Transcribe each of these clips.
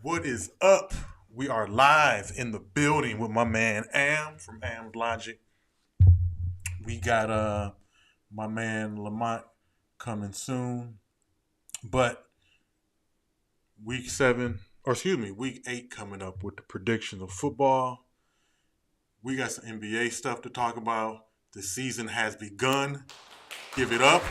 What is up? We are live in the building with my man Am from Am's Logic. We got my man Lamont coming soon. But week 8 coming up with the predictions of football. We got some NBA stuff to talk about. The season has begun. Give it up.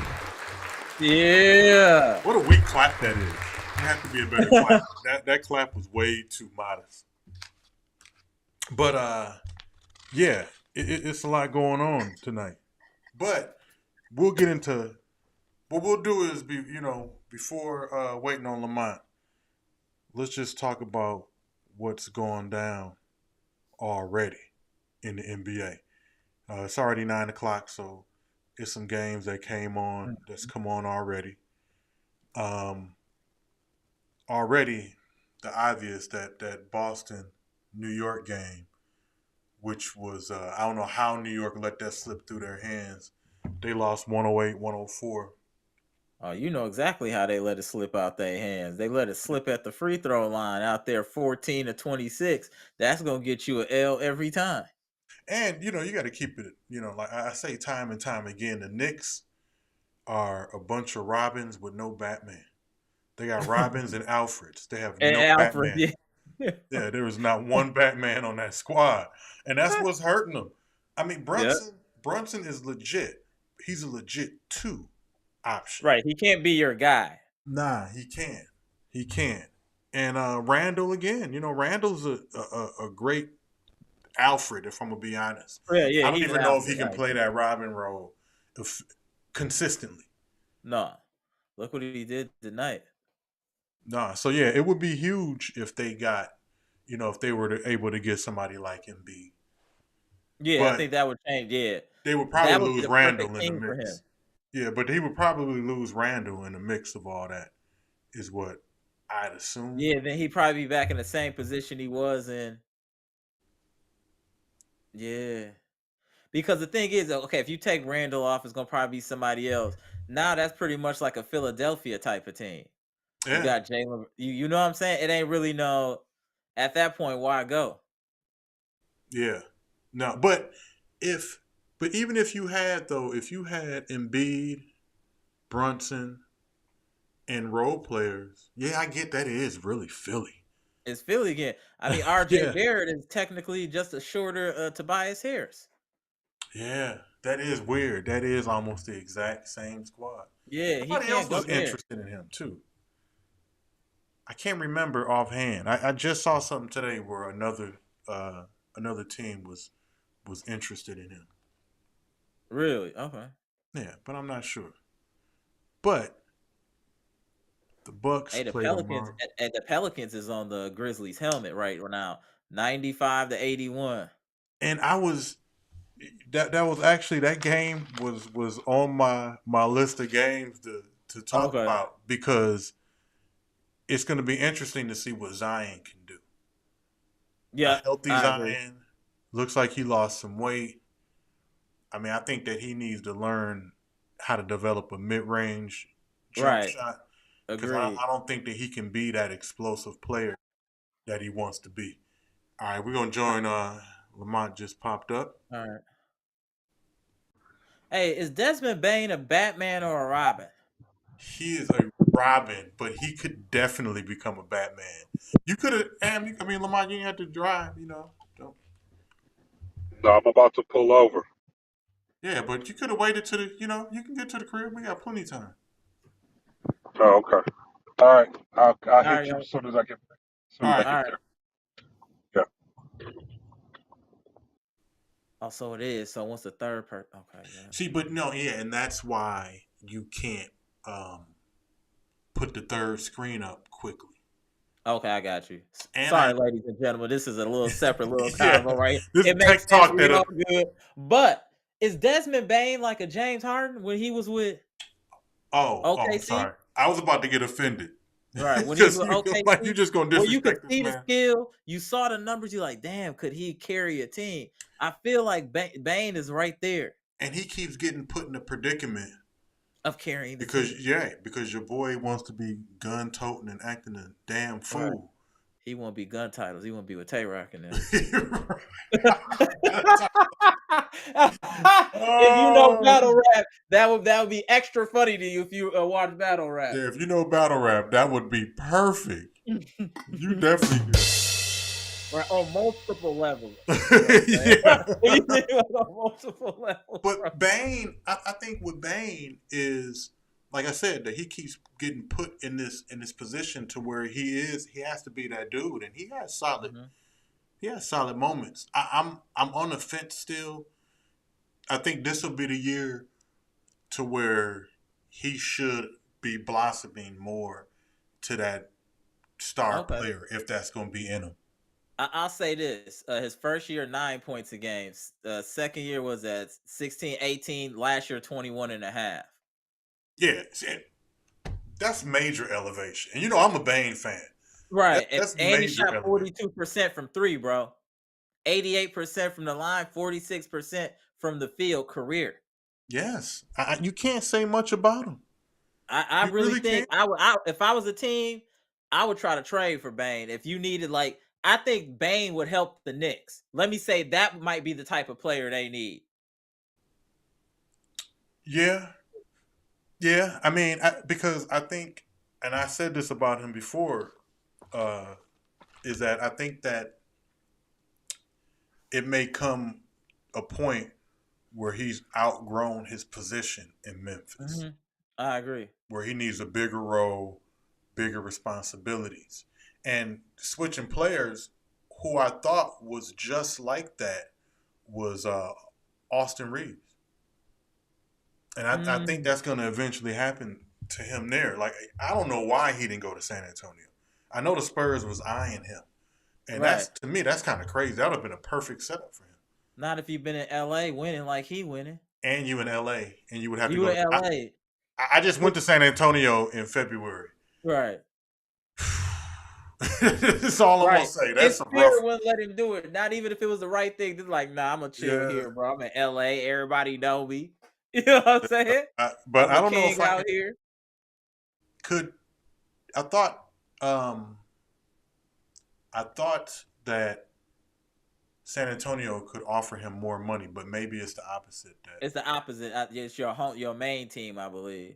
Yeah. What a weak clap that is. There has to be a better clap. That clap was way too modest. But yeah, it's a lot going on tonight. But we'll get into what we'll do is before waiting on Lamont, let's just talk about what's going down already in the NBA. It's already 9 o'clock, so it's some games that came on that's come on already. Um, Already the obvious that Boston New York game, which was I don't know how New York let that slip through their hands. They lost 108-104. Oh, you know exactly how they let it slip out their hands. They let it slip at the free throw line out there 14-26. That's going to get you an L every time. And you got to keep it. Like I say time and time again, the Knicks are a bunch of Robins with no Batman. They got Robins and Alfreds. They have And no Alfred, Batman. yeah. Yeah, there was not one Batman on that squad, and that's what's hurting them. I mean, Yeah. Brunson is legit. He's a legit two option. Right. He can't be your guy. Nah, he can't. He can't. And Randall again. Randall's a great Alfred. If I'm gonna be honest, Yeah, yeah. I don't He's an even know if he Alfred. can Right. play that Robin role consistently. No. Look what he did tonight. Nah. So yeah, it would be huge if they got, if they were able to get somebody like Embiid. Yeah, I But think that would change. Yeah. they would probably That would be lose the Randall perfect in the team for mix. him. Yeah, but he would probably lose Randall in the mix of all that, is what I'd assume. Yeah, then he'd probably be back in the same position he was in. Yeah. Because the thing is, okay, if you take Randall off, it's gonna probably be somebody else. Now that's pretty much like a Philadelphia type of team. You Yeah, got Jalen. You know what I'm saying? It ain't really no. At that point, why go? yeah. No, if but even if you had Embiid, Brunson, and role players, yeah, I get that it is really Philly. It's Philly again. I mean, R.J. Yeah, Barrett is technically just a shorter Tobias Harris. yeah, that is weird. That is almost the exact same squad. Yeah, he Somebody can't else go was there. interested in him too. I can't remember offhand. I just saw something today where another team was interested in him. Really? Okay. Yeah, but I'm not sure. But the Bucks Hey, play tomorrow, the Pelicans is on the Grizzlies helmet right now, 95-81. and that was actually that game was on my list of games to talk Okay. about because it's going to be interesting to see what Zion can do. A Yeah, healthy I agree. Zion looks like he lost some weight. I mean, I think that he needs to learn how to develop a mid range jump Right. shot because Agreed. I don't think that he can be that explosive player that he wants to be. All right, we're gonna join. Lamont just popped up. All right. Hey, is Desmond Bain a Batman or a Robin? He is a Robin, but he could definitely become a Batman. You could have, I mean, Lamont, you didn't have to drive, Don't, No, I'm about to pull over. yeah, but you could have waited to you can get to the crib. We got plenty of time. Oh, okay. All right. I'll All right, hit you yo. as soon as I get All right. All right. there. Yeah. Oh, so it is. So once the third person, okay, yeah. See, but no, yeah, and that's why you can't put the third screen up quickly. Okay, I got you. And Sorry, ladies and gentlemen, this is a little separate little yeah, convo, right? this is It makes tech sense. talk We that all good. But is Desmond Bain like a James Harden when he was with I'm OKC? sorry. I was about to get offended Right. When he was because with like you OKC, just gonna where you could disrespect this see the man. skill, you saw the numbers, you're like, damn, could he carry a team? I feel like Bain is right there And he keeps getting put in a predicament of carrying the team. because your boy wants to be gun toting and acting a damn Right. fool. He won't be gun titles. He won't be with Tay Rock in there. If you know Oh, battle rap, that would be extra funny to you if you watch battle rap. yeah, if you know battle rap, that would be perfect. You definitely do. Right, on multiple levels. Yeah. On multiple levels. bro. But Bane, I think with Bane is, like I said, that he keeps getting put in this position to where he has to be that dude, and he has solid moments. I'm on the fence still. I think this will be the year to where he should be blossoming more to that star Okay. player, if that's going to be in him. I'll say this. His first year, 9 points a game. Second year was at 16, 18. Last year, 21 and a half. Yeah, that's major elevation. And I'm a Bane fan. Right. That's and he major shot elevation. 42% from three, bro. 88% from the line, 46% from the field career. Yes. You can't say much about him. I You really really think if I was a team, I would try to trade for Bane. If you needed, like, I think Bane would help the Knicks. Let me say that might be the type of player they need. Yeah. Yeah. I mean, because I think, and I said this about him before, is that I think that it may come a point where he's outgrown his position in Memphis, I agree. where he needs a bigger role, bigger responsibilities. And switching players, who I thought was just like that, was Austin Reeves. And I think that's going to eventually happen to him there. Like, I don't know why he didn't go to San Antonio. I know the Spurs was eyeing him. And Right. to me, that's kind of crazy. That would have been a perfect setup for him. Not if you've been in LA winning like he winning. And you in LA, and you would have to You go in to LA. I just went to San Antonio in February. Right. That's all I'm Right. gonna say. His That's a spirit rough. wouldn't let him do it. Not even if it was the right thing. Just like, nah, I'm gonna chill Yeah. here, bro. I'm in LA. Everybody know me. You know what I'm saying? But I'm I a don't know king if I out here. could. I thought. I thought that San Antonio could offer him more money, but maybe it's the opposite. It's the opposite. It's your main team, I believe.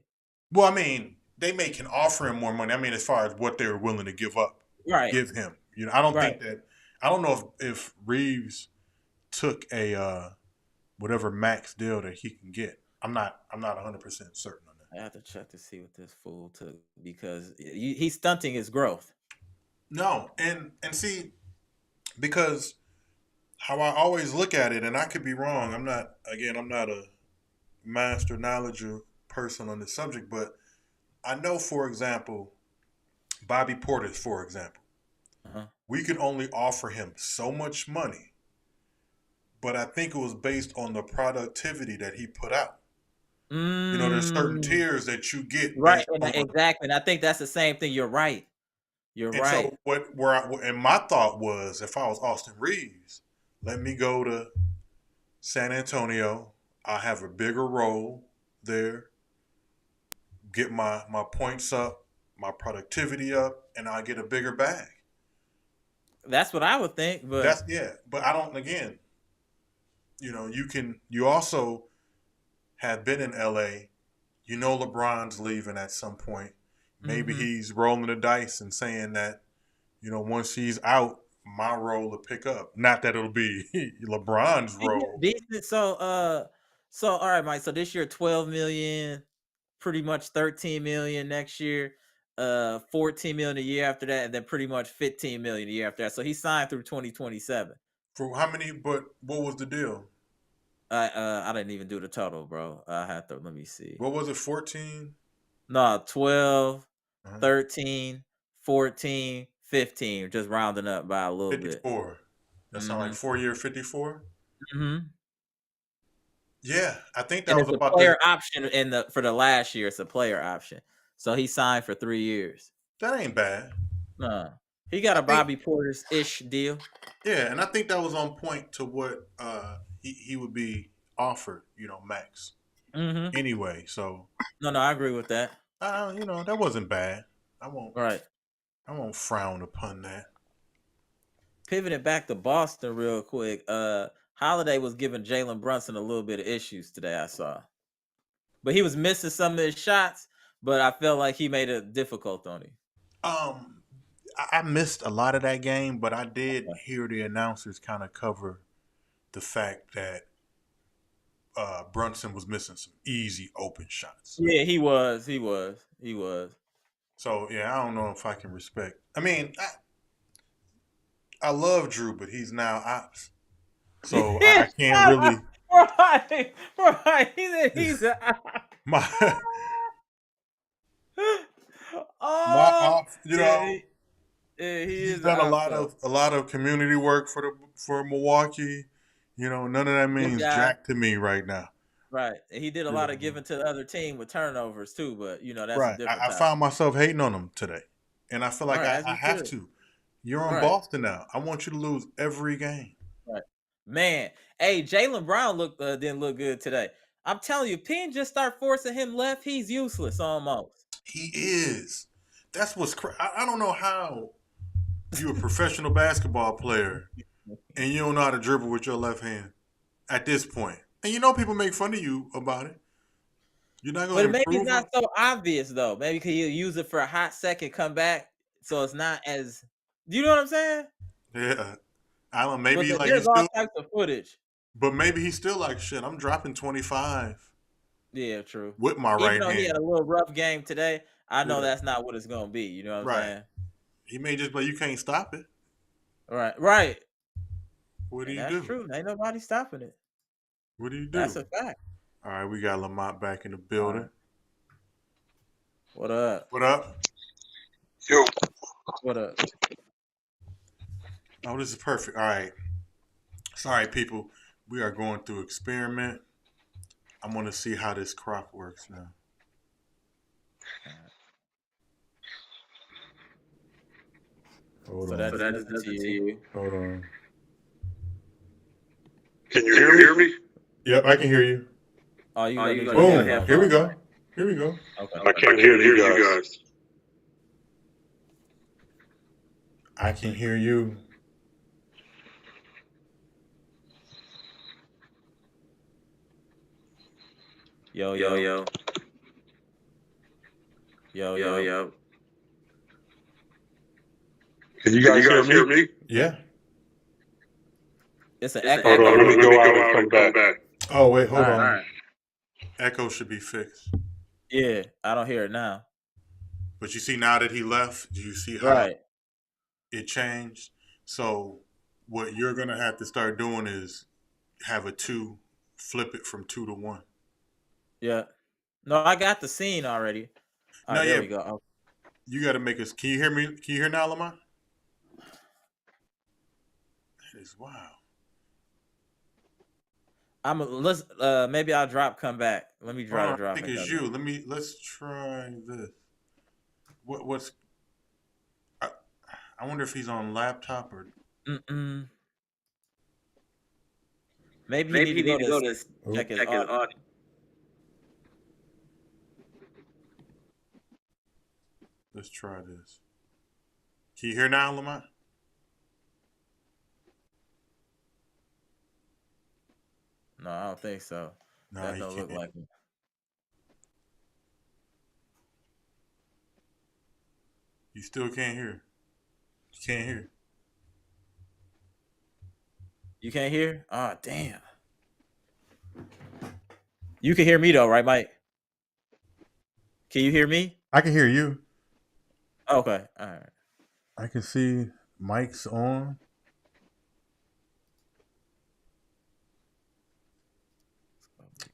Well, I mean, they can offer him more money. I mean, as far as what they were willing to give up, Right. give him. I don't Right. think that. I don't know if Reeves took a whatever max deal that he can get. I'm not 100% certain on that. I have to check to see what this fool took because he's stunting his growth. No, and see, because how I always look at it, and I could be wrong. I'm not a master knowledge person on this subject, but I know, for example, Bobby Portis, for example, we could only offer him so much money, but I think it was based on the productivity that he put out. There's certain tiers that you get, Right? based on, Exactly, and I think that's the same thing. You're right. You're and right. so and my thought was, if I was Austin Reeves, let me go to San Antonio. I'll have a bigger role there, get my points up, my productivity up, and I'll get a bigger bag. That's what I would think, but but I don't. Again, you also have been in LA. LeBron's leaving at some point. Maybe he's rolling the dice and saying that, once he's out, my role will pick up. Not that it'll be LeBron's role. Decent. So all right, Mike. So this year, 12 million, pretty much 13 million next year, 14 million a year after that, and then pretty much 15 million a year after that. So he signed through 2027. For how many? But what was the deal? I didn't even do the total, bro. I had to. Let me see. What was it? 14? No, 12, 13, 14, 15. Just rounding up by a little 54. bit. That sound like 4-year 54? Mm-hmm. Yeah, I think that And was it's a about player option for the last year. It's a player option. So he signed for 3 years. That ain't bad. No. He got a Bobby Portis-ish deal. Yeah, and I think that was on point to what he would be offered, max. Anyway, so No, I agree with that. that wasn't bad. I won't frown upon that. pivoting back to Boston real quick. Holiday was giving Jalen Brunson a little bit of issues today. I saw, but he was missing some of his shots. But I felt like he made it difficult on him. Um, I missed a lot of that game, but I did Okay. hear the announcers kind of cover the fact that Brunson was missing some easy open shots. Yeah, he was. He was. He was. So yeah, I don't know if I can respect. I mean, I love Drew, but he's now ops, so I can't really. right, right. He's My my oh ops, you yeah, know, he he's is an done a op lot though. of community work for Milwaukee. You know, none of that Good means guy. jack to me right now. Right. And he did a You lot of know, giving to the other team with turnovers too, but that's a right. different I topic. found myself hating on him today, and I feel like Right, as I you have should. to. You're on Right. Boston now. I want you to lose every game. Right. Man, hey, Jalen Brown didn't look good today. I'm telling you, Penn just start forcing him left. He's useless almost. He is. That's what's. I don't know how you a professional basketball player and you don't know how to dribble with your left hand at this point. And you know people make fun of you about it. You're not going But to maybe it's improve not it. so obvious though. Maybe he'll use it for a hot second, come back, so it's not as. You know what I'm saying? Yeah, I don't. Maybe like There's he's all still, types of footage. but maybe he's still like shit. I'm dropping 25 Yeah, true. with my Even right though he had hand. a little rough game today, I know Yeah, that's not what it's gonna be. You know what I'm right. saying? He may just, but you can't stop it. Right, right. What do And you that's do? true. Ain't nobody stopping it. What do you That's do? a fact. All right, we got Lamont back in the All right. building. What up? What up? Yo. What up? Oh, this is perfect. All right. Sorry, people. We are going through experiment. I'm going to see how this crop works now. Hold So on. that just does it to you. Hold on. Can you hear me? Yep, I can hear you. Oh, you gonna need your Boom. headphones Here we on. go. Here we go. Okay. I can't hear you guys. I can hear you. Yo. Can you guys hear me? Yeah. It's an Hold echo. on, let me go out and come back. Oh, wait, hold All on. right. Echo should be fixed. Yeah, I don't hear it now. But you see now that he left, do you see how Right. it changed? So what you're going to have to start doing is have a 2, flip it from 2 to 1. Yeah. No, I got the scene already. All No, right, there yeah. we go. Oh, You got to make us. Can you hear me? Can you hear now, Lamont? That is wow. let's maybe I'll come back. Let me try to I drop think and it's come you. Let's try this. What's I wonder if he's on laptop or back. Maybe he need to go to check his audio. let's try this. Can you hear now, Lamont? No, I don't think so. No, That you don't look can't. like him. You still can't hear. You can't hear. You can't hear? Oh, damn. You can hear me though, right, Mike? Can you hear me? I can hear you. Okay. All right. I can see Mike's on.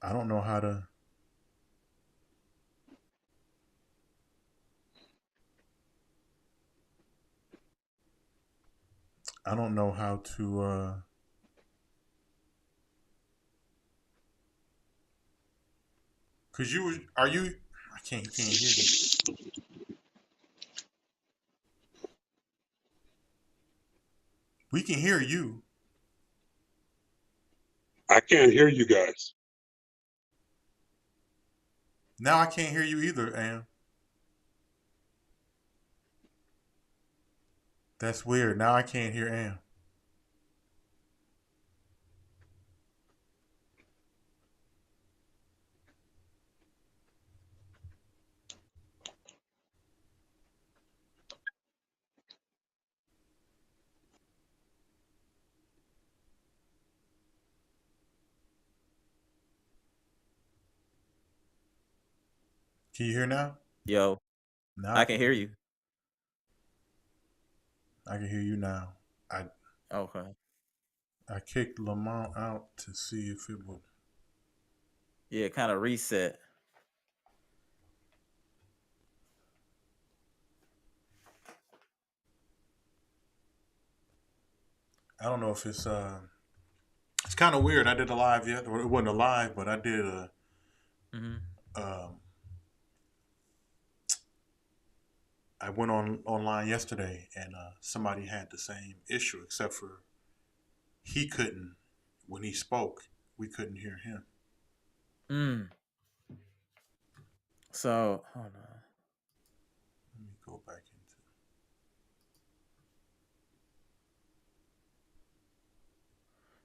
I don't know how to. I don't know how to. Cause are you? I can't. You can't hear me. We can hear you. I can't hear you guys. Now I can't hear you either, Am. That's weird. Now I can't hear Am. Can you hear now? Yo, Now I can hear you. I can hear you now. Okay. I kicked Lamont out to see if it would. Yeah, kind of reset. I don't know if it's kind of weird. I did a live yet, or it wasn't a live, but I did a um, I went online yesterday, and somebody had the same issue, except for he couldn't when he spoke. We couldn't hear him. Mm. So hold on. Let me go back into.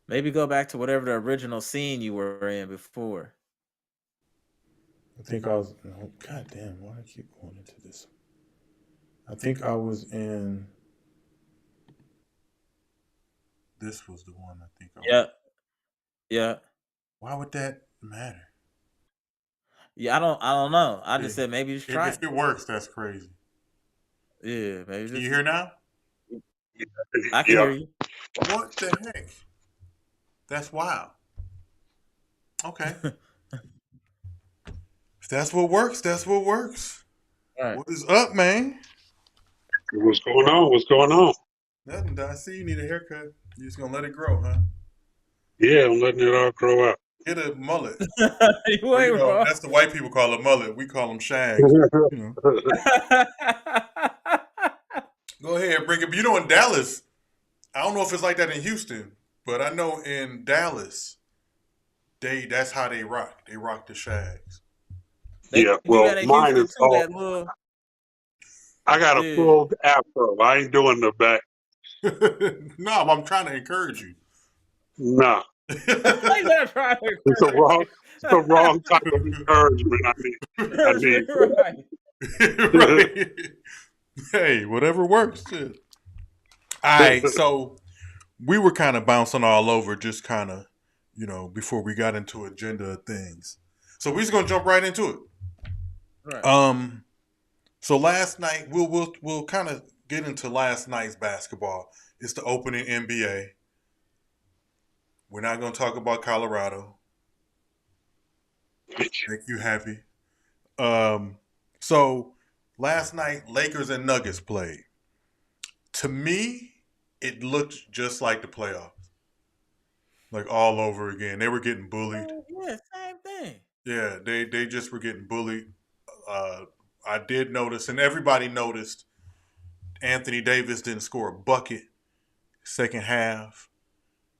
Maybe go back to whatever the original scene you were in before. I think I was. Oh, God damn! Why do I keep going into this? I think I was in. This was the one. I think I was. Yeah. Yeah. Why would that matter? Yeah, I don't know. I just said maybe just try If it works, that's crazy. Yeah, maybe Can you just hear now? I can hear you. What the heck? That's wild. Okay. If that's what works, that's what works. All right. What is up, man? What's going on? What's going on? Nothing. I see you need a haircut. You just gonna let it grow, huh? Yeah, I'm letting it all grow out. Get a mullet. You Or, ain't wrong. that's the white people call a mullet. We call them shags. You know. Go ahead, bring it. You know, in Dallas, I don't know if it's like that in Houston, but I know in Dallas, that's how they rock. They rock the shags. Yeah, well, mine is all. That little... I got a full afro. I ain't doing the back. No, I'm trying to encourage you. Nah. It's the wrong type of encouragement. I need. Right. Hey, whatever works. Shit. All right, so we were kind of bouncing all over, just kind of, before we got into agenda of things. So we're just gonna jump right into it. Right. So last night we'll kind of get into last night's basketball. It's the opening NBA. We're not gonna talk about Colorado. Make you happy. So last night Lakers and Nuggets played. To me, it looked just like the playoffs. Like all over again. They were getting bullied. Yeah, same thing. Yeah, they just were getting bullied. I did notice, and everybody noticed, Anthony Davis didn't score a bucket second half.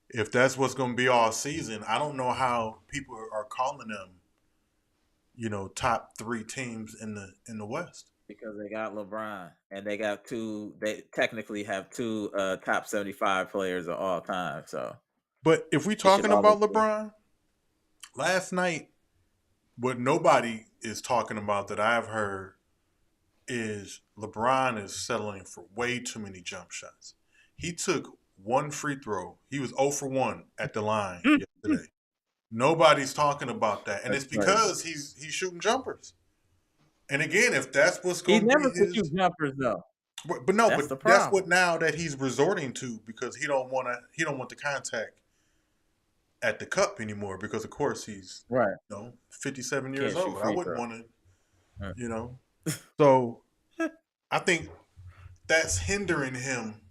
If that's what's going to be all season, I don't know how people are calling them, top 3 teams in the West. Because they got LeBron, and they got they technically have 2 top 75 players of all time. So, but if we talking about LeBron, last night, what nobody is talking about that I've heard is LeBron is settling for way too many jump shots. He took 1 free throw. He was 0 for 1 at the line yesterday. Nobody's talking about that, and it's because he's shooting jumpers. And again, if that's what's going to be never could shoot jumpers though. But no, that's what now that he's resorting to, because he don't want the contact at the cup anymore, because of course he's 57 years old. I wouldn't want to, So I think that's hindering him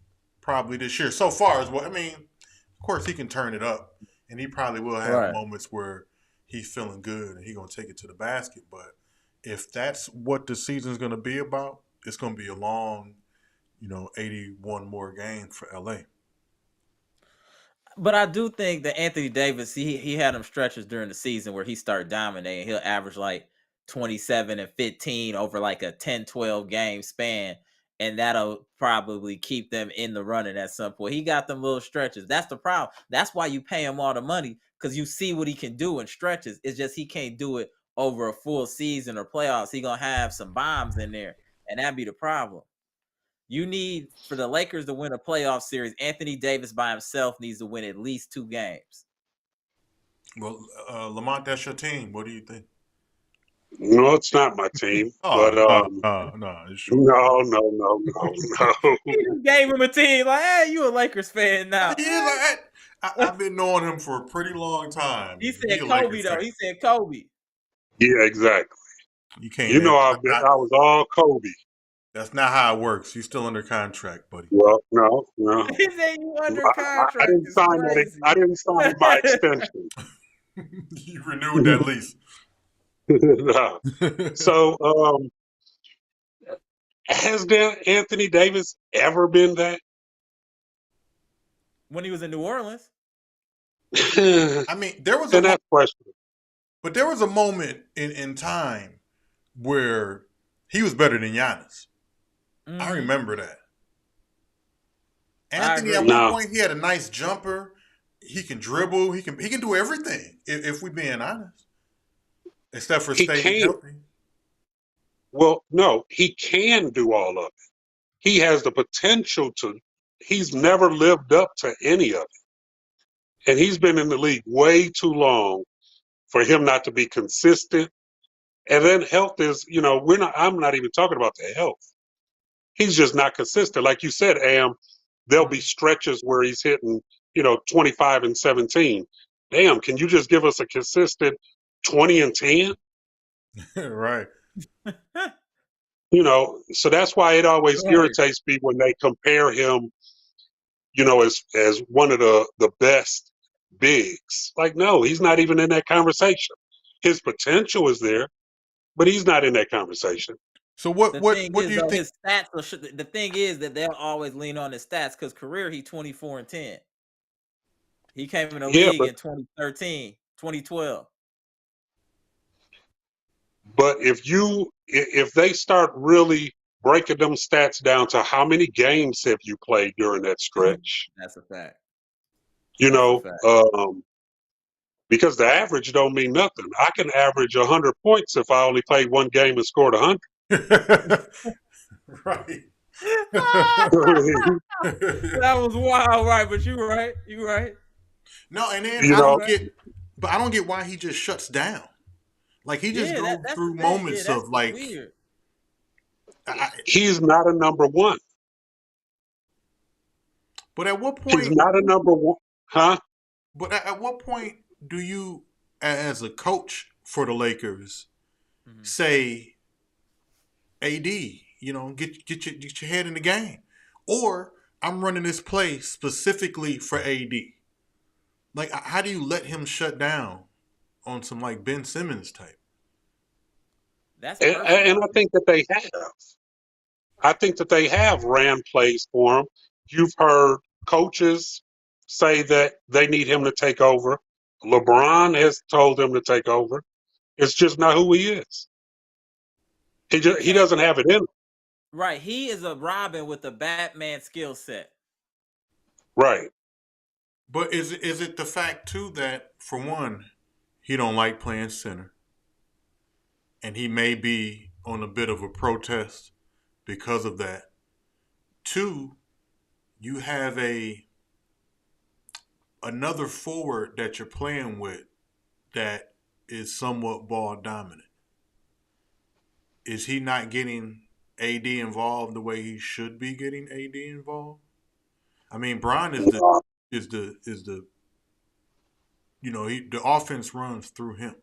probably this year. So far as of course he can turn it up, and he probably will have moments where he's feeling good and he's gonna take it to the basket. But if that's what the season's gonna be about, it's gonna be a long, 81 more games for LA. But I do think that Anthony Davis, he had them stretches during the season where he started dominating. He'll average like 27 and 15 over like a 10-12 game span, and that'll probably keep them in the running at some point. He got them little stretches. That's the problem. That's why you pay him all the money, because you see what he can do in stretches. It's just he can't do it over a full season or playoffs. He gonna have some bombs in there, and that'd be the problem. You need, for the Lakers to win a playoff series, Anthony Davis by himself needs to win at least 2 games. Well, Lamont, that's your team. What do you think? No, it's not my team. Oh, But no, it's sure. no. He just gave him a team like, hey, you a Lakers fan now. Yeah, I've been knowing him for a pretty long time. He He said a Kobe Lakers though. fan. He said Kobe. Yeah, exactly. You can't. You know, I was all Kobe. That's not how it works. You're still under contract, buddy. Well, no. He said you under I contract. didn't It's sign that. crazy. I didn't sign my extension. You renewed that lease. No. So, has Anthony Davis ever been that? When he was in New Orleans. I mean, there was Then that's questionable. but there was a moment in time where he was better than Giannis. Mhm. I remember that. I Anthony, agree. at No. one point, he had a nice jumper. He can dribble. He can do everything. If we being honest, except for He staying can't. healthy. Well, no, he can do all of it. He has the potential to. He's never lived up to any of it. And he's been in the league way too long for him not to be consistent. And then health is, I'm not even talking about the health. He's just not consistent. Like you said, there'll be stretches where he's hitting, 25 and 17. Damn, can you just give us a consistent 20 and 10? Right. So that's why it always Right. irritates me when they compare him, as one of the best bigs. Like, no, he's not even in that conversation. His potential is there, but he's not in that conversation. So what The do thing you is, though, think? his stats. The thing is that they'll always lean on his stats because career he 24 and 10. He came in the Yeah, league but- in 2013, 2012. But if they start really breaking them stats down to how many games have you played during that stretch, That's a fact. because the average don't mean nothing. I can average 100 points if I only played one game and scored 100. Right. That was wild, right? But you right. You right. No, and then You know- I don't get why he just shuts down. Like he just goes that's through the thing. moments that's of like, weird. He's not a number one. but at what He's point? not a number one. Huh? But at what point do you, as a coach for the Lakers, Mhm. say, "AD, get your head in the game," or I'm running this play specifically for AD? Like, how do you let him shut down on some like Ben Simmons type? That's And personal. I think that they have. I think that they have ran plays for him. You've heard coaches say that they need him to take over. LeBron has told him to take over. It's just not who he is. He doesn't have it in him. Right. He is a Robin with a Batman skill set. Right. But is it the fact too that, for one, he don't like playing center, and he may be on a bit of a protest because of that. Two, you have another forward that you're playing with that is somewhat ball dominant. Is he not getting AD involved the way he should be getting AD involved? I mean, Bron is the the offense runs through him.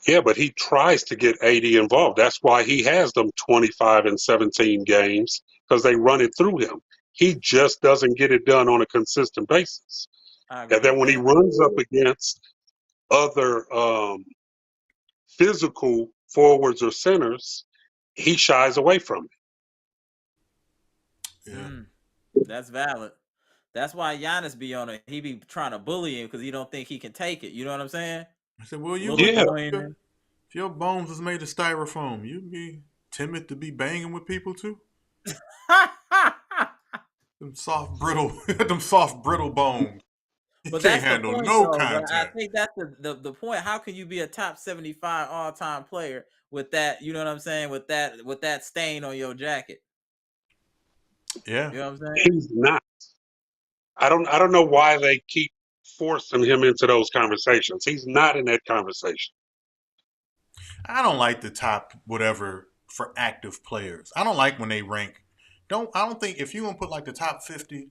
Yeah, but he tries to get AD involved. That's why he has them 25 and 17 games, because they run it through him. He just doesn't get it done on a consistent basis. I agree And then with when he that. runs up against other physical forwards or centers, he shies away from it. Yeah. That's valid. That's why Giannis be on it. He be trying to bully him because he don't think he can take it. You know what I'm saying? I said, well, Yeah. if your bones is made of styrofoam, you'd be timid to be banging with people too. Them soft, brittle bones. You But can't that's handle the point, no though. But I contact. think that's the point. How can you be a top 75 all-time player with that? You know what I'm saying? With that stain on your jacket. Yeah. You know what I'm saying? He's not. I don't know why they keep forcing him into those conversations. He's not in that conversation. I don't like the top whatever for active players. I don't like when they rank. I don't think if you're gonna put like the top 50,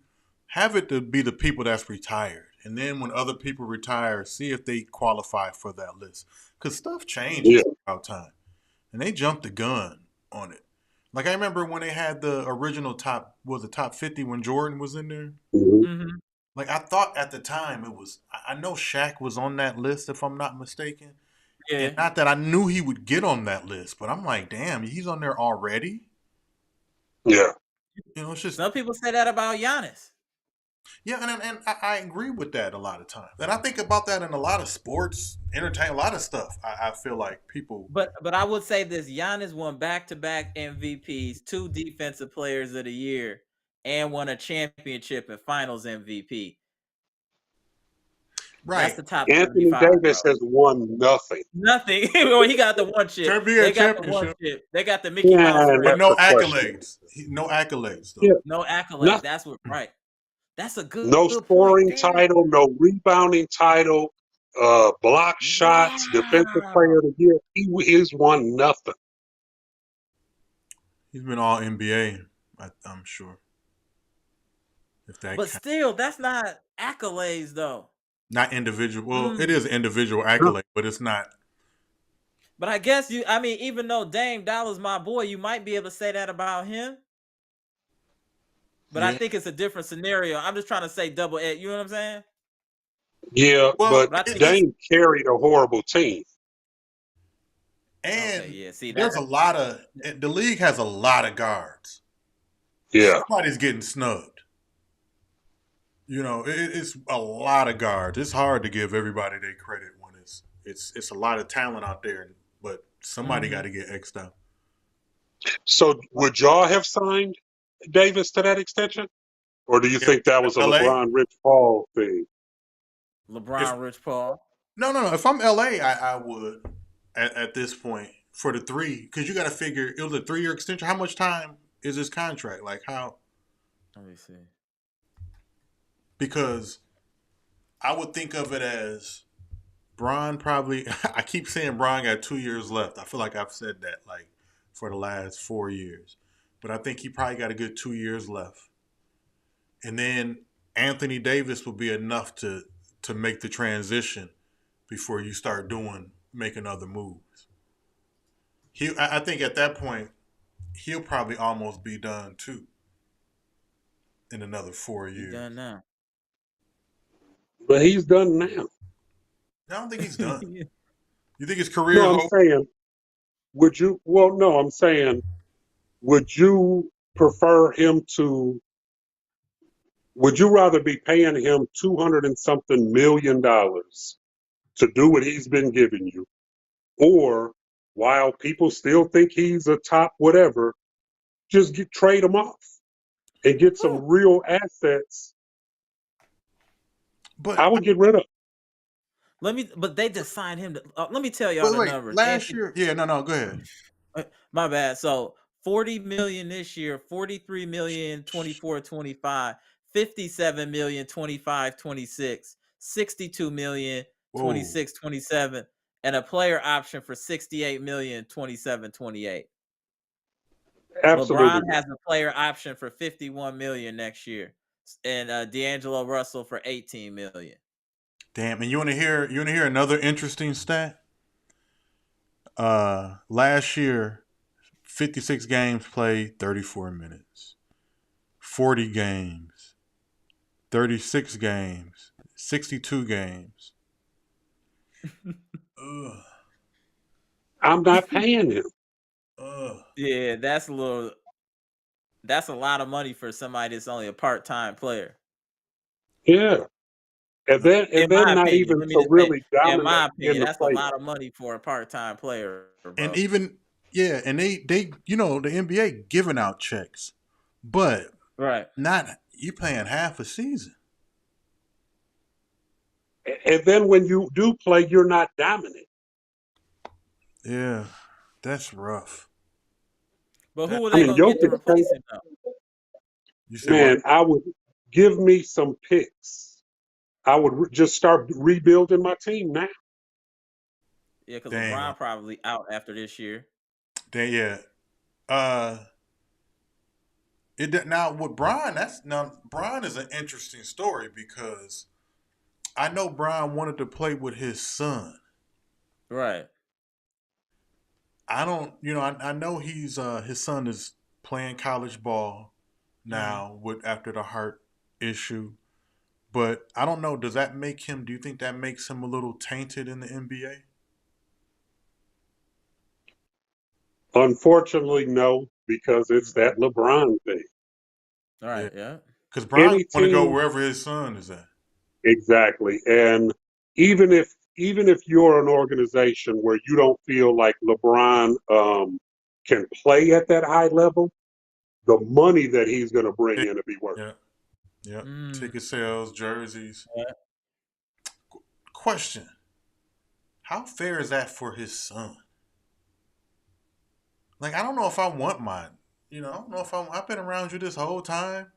have it to be the people that's retired. And then when other people retire, see if they qualify for that list. Because stuff Yeah. changes throughout time. And they jumped the gun on it. Like I remember when they had the original top 50 when Jordan was in there. Mhm. Hmm. Like I thought at the time it was I know Shaq was on that list if I'm not mistaken. And Yeah. not that I knew he would get on that list, but I'm like, damn, he's on there already. Yeah. It's just Some people say that about Giannis. yeah, and I agree with that a lot of times, and I think about that in a lot of sports, entertainment, a lot of stuff. I feel like people, But I would say this: Giannis won back-to-back MVPs, 2 Defensive Players of the Year, and won a championship and Finals MVP. That's right? the top Anthony 75, bro. Davis has won nothing. Nothing. Well, he got the one chip. Champion They got the one championship, chip. They got the Mickey Yeah, Mouse and but ring. that's no the question. accolades. No accolades though. Yeah. No accolades. No, That's what right. That's a no good point. scoring Damn. title, no rebounding title, block shots, defensive player Wow. of the year. He's won nothing. He's been all NBA, I'm sure. If that But counts. still, that's not accolades though. Not individual. Well, it Mm. is individual No. accolade, but it's not. But I guess even though Dame Dollar's my boy, you might be able to say that about him. But I Yeah. think it's a different scenario. I'm just trying to say double edge. You know what I'm saying? Yeah, Well, But I but think Dame carried a horrible team. okay, and yeah. See there's that? a lot of the league has a lot of guards. Yeah. Somebody's getting snubbed. It's a lot of guards. It's hard to give everybody their credit when it's a lot of talent out there, but somebody got Mhm. to get X'd out. So would y'all have signed Davis to that extension? Or do you If think that was a LA, LeBron Rich Paul thing? LeBron, Rich Paul. no. If I'm LA, I would at this point for the 3 because you got to figure it was a 3-year extension. How much time is this contract? Like how? Let me see. Because I would think of it as Bron probably. I keep saying Bron got 2 years left. I feel like I've said that like for the last 4 years, but I think he probably got a good 2 years left, and then Anthony Davis will be enough to make the transition before you start making other moves. I think at that point he'll probably almost be done too in another 4 He years. done now. But he's done now. I don't think he's done. You think his career No, is I'm over? saying, I'm saying, would you prefer him to, would you rather be paying him 200 and something million dollars to do what he's been giving you? Or while people still think he's a top whatever, just trade him off and get some real assets? But I would get rid of him. But they just signed him. Let me tell y'all the wait, numbers. last year, yeah, no, go ahead. My bad. So 40 million this year, 43 million 24-25, 57 million 25-26, 62 million Whoa, 26-27, and a player option for 68 million 27-28. Absolutely. LeBron has a player option for 51 million next year, and D'Angelo Russell for 18 million. damn! And you want to hear another interesting stat? Last year, 56 games played, 34 minutes. 40 games, 36 games, 62 games. Ugh, I'm not paying him. ugh. Yeah, that's a lot of money for somebody that's only a part-time player. Yeah. And then In my not opinion, even let me to just say, really in my dominate in opinion, the that's a playoffs. lot of money for a part-time player, And bro. even and they the NBA giving out checks, but Right. not you playing half a season. And then when you do play, you're not dominant. Yeah, that's rough. But who That, are I they mean, gonna get to Jokic, replace him though? you said what? man, I would give me some picks. I would just start rebuilding my team now. Yeah, because Dang. LeBron probably out after this year. Yeah. Uh, now with Brian, Brian is an interesting story because I know Brian wanted to play with his son. Right. I don't, I know his son is playing college ball Mm-hmm. now with after the heart issue, but I don't know. Does that make him? Do you think that makes him a little tainted in the NBA? Unfortunately, no, because it's that LeBron thing. All Yeah, right. Yeah. because Brian Any want to go team, wherever his son is at. exactly. And even if you're an organization where you don't feel like LeBron can play at that high level, the money that he's going to bring in to be worth. Yeah, yeah. Mm. Ticket sales, jerseys. Yeah. Question: how fair is that for his son? Like, I don't know if I want mine. I don't know if I've been around you this whole time.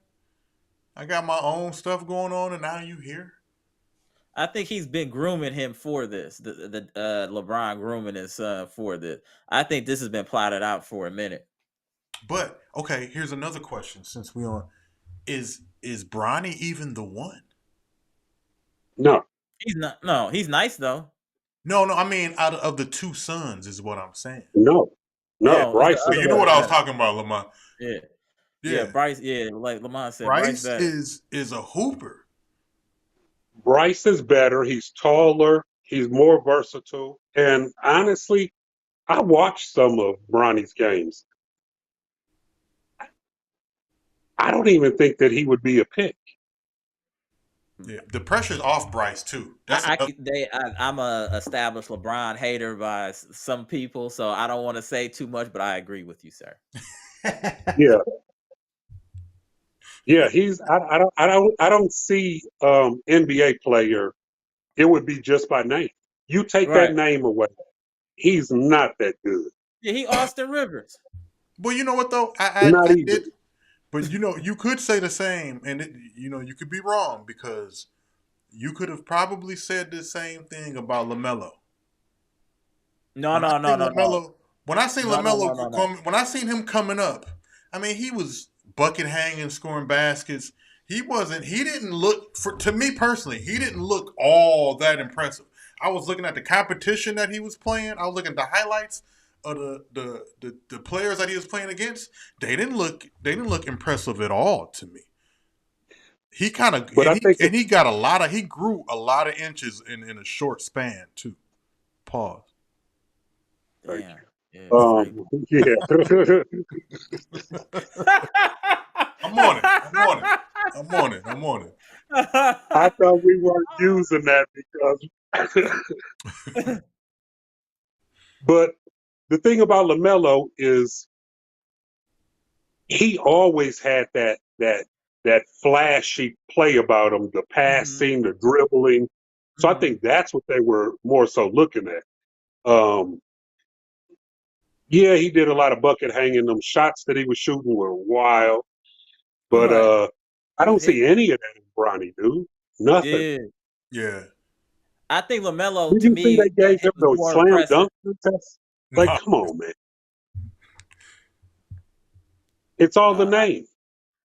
I got my own stuff going on, and now you here. I think he's been grooming him for this. The LeBron grooming his son for this. I think this has been plotted out for a minute. But okay, here's another question. Since we on, is Bronny even the one? No, He's not. No, he's nice though. No, no. I mean, out of the two sons, is what I'm saying. no, no. No, it's the Bryson, other You know one what I was better. talking about, Lamont? Yeah. Yeah, Yeah, Bryce. Yeah, like Lamont said, Bryce Bryce better. is a hooper. Bryce is better. He's taller. He's more versatile. And honestly, I watched some of Bronny's games. I don't even think that he would be a pick. Yeah, the pressure's off Bryce too. That's another. I'm a established LeBron hater by some people, so I don't want to say too much, but I agree with you, sir. Yeah, yeah. I don't see NBA player. It would be just by name. You take that Right. name away, he's not that good. Yeah, he Austin Rivers. Well, you know what though? Not I even. did, but you could say the same, and you could be wrong because you could have probably said the same thing about LaMelo. No, When I no, no, seen no, no, LaMelo, when I seen no, no, LaMelo no, no, no. when I seen him coming up, I mean he was bucket hanging, scoring baskets. He wasn't. He didn't look to me personally. He didn't look all that impressive. I was looking at the competition that he was playing. I was looking at the highlights of the players that he was playing against. They didn't look impressive at all to me. He kind of But I think he got he grew a lot of inches in a short span too. Pause. Damn. Yeah, Frank. yeah. I'm on it. I'm on it. I'm on it. I'm on it. I thought we weren't using that because. But the thing about LaMelo is he always had that flashy play about him, the Mhm, passing, the dribbling. So I mhm. think that's what they were more so looking at. Um, yeah, he did a lot of bucket hanging. Them shots that he was shooting were wild, but Right. I He was don't see hitting. any of that in Bronny, dude. Nothing. Yeah. Yeah. I think LaMelo Did to you see me they gave it him was those more slam impressive. dunk contests? Like, No. come on, man. It's all the Nah, name.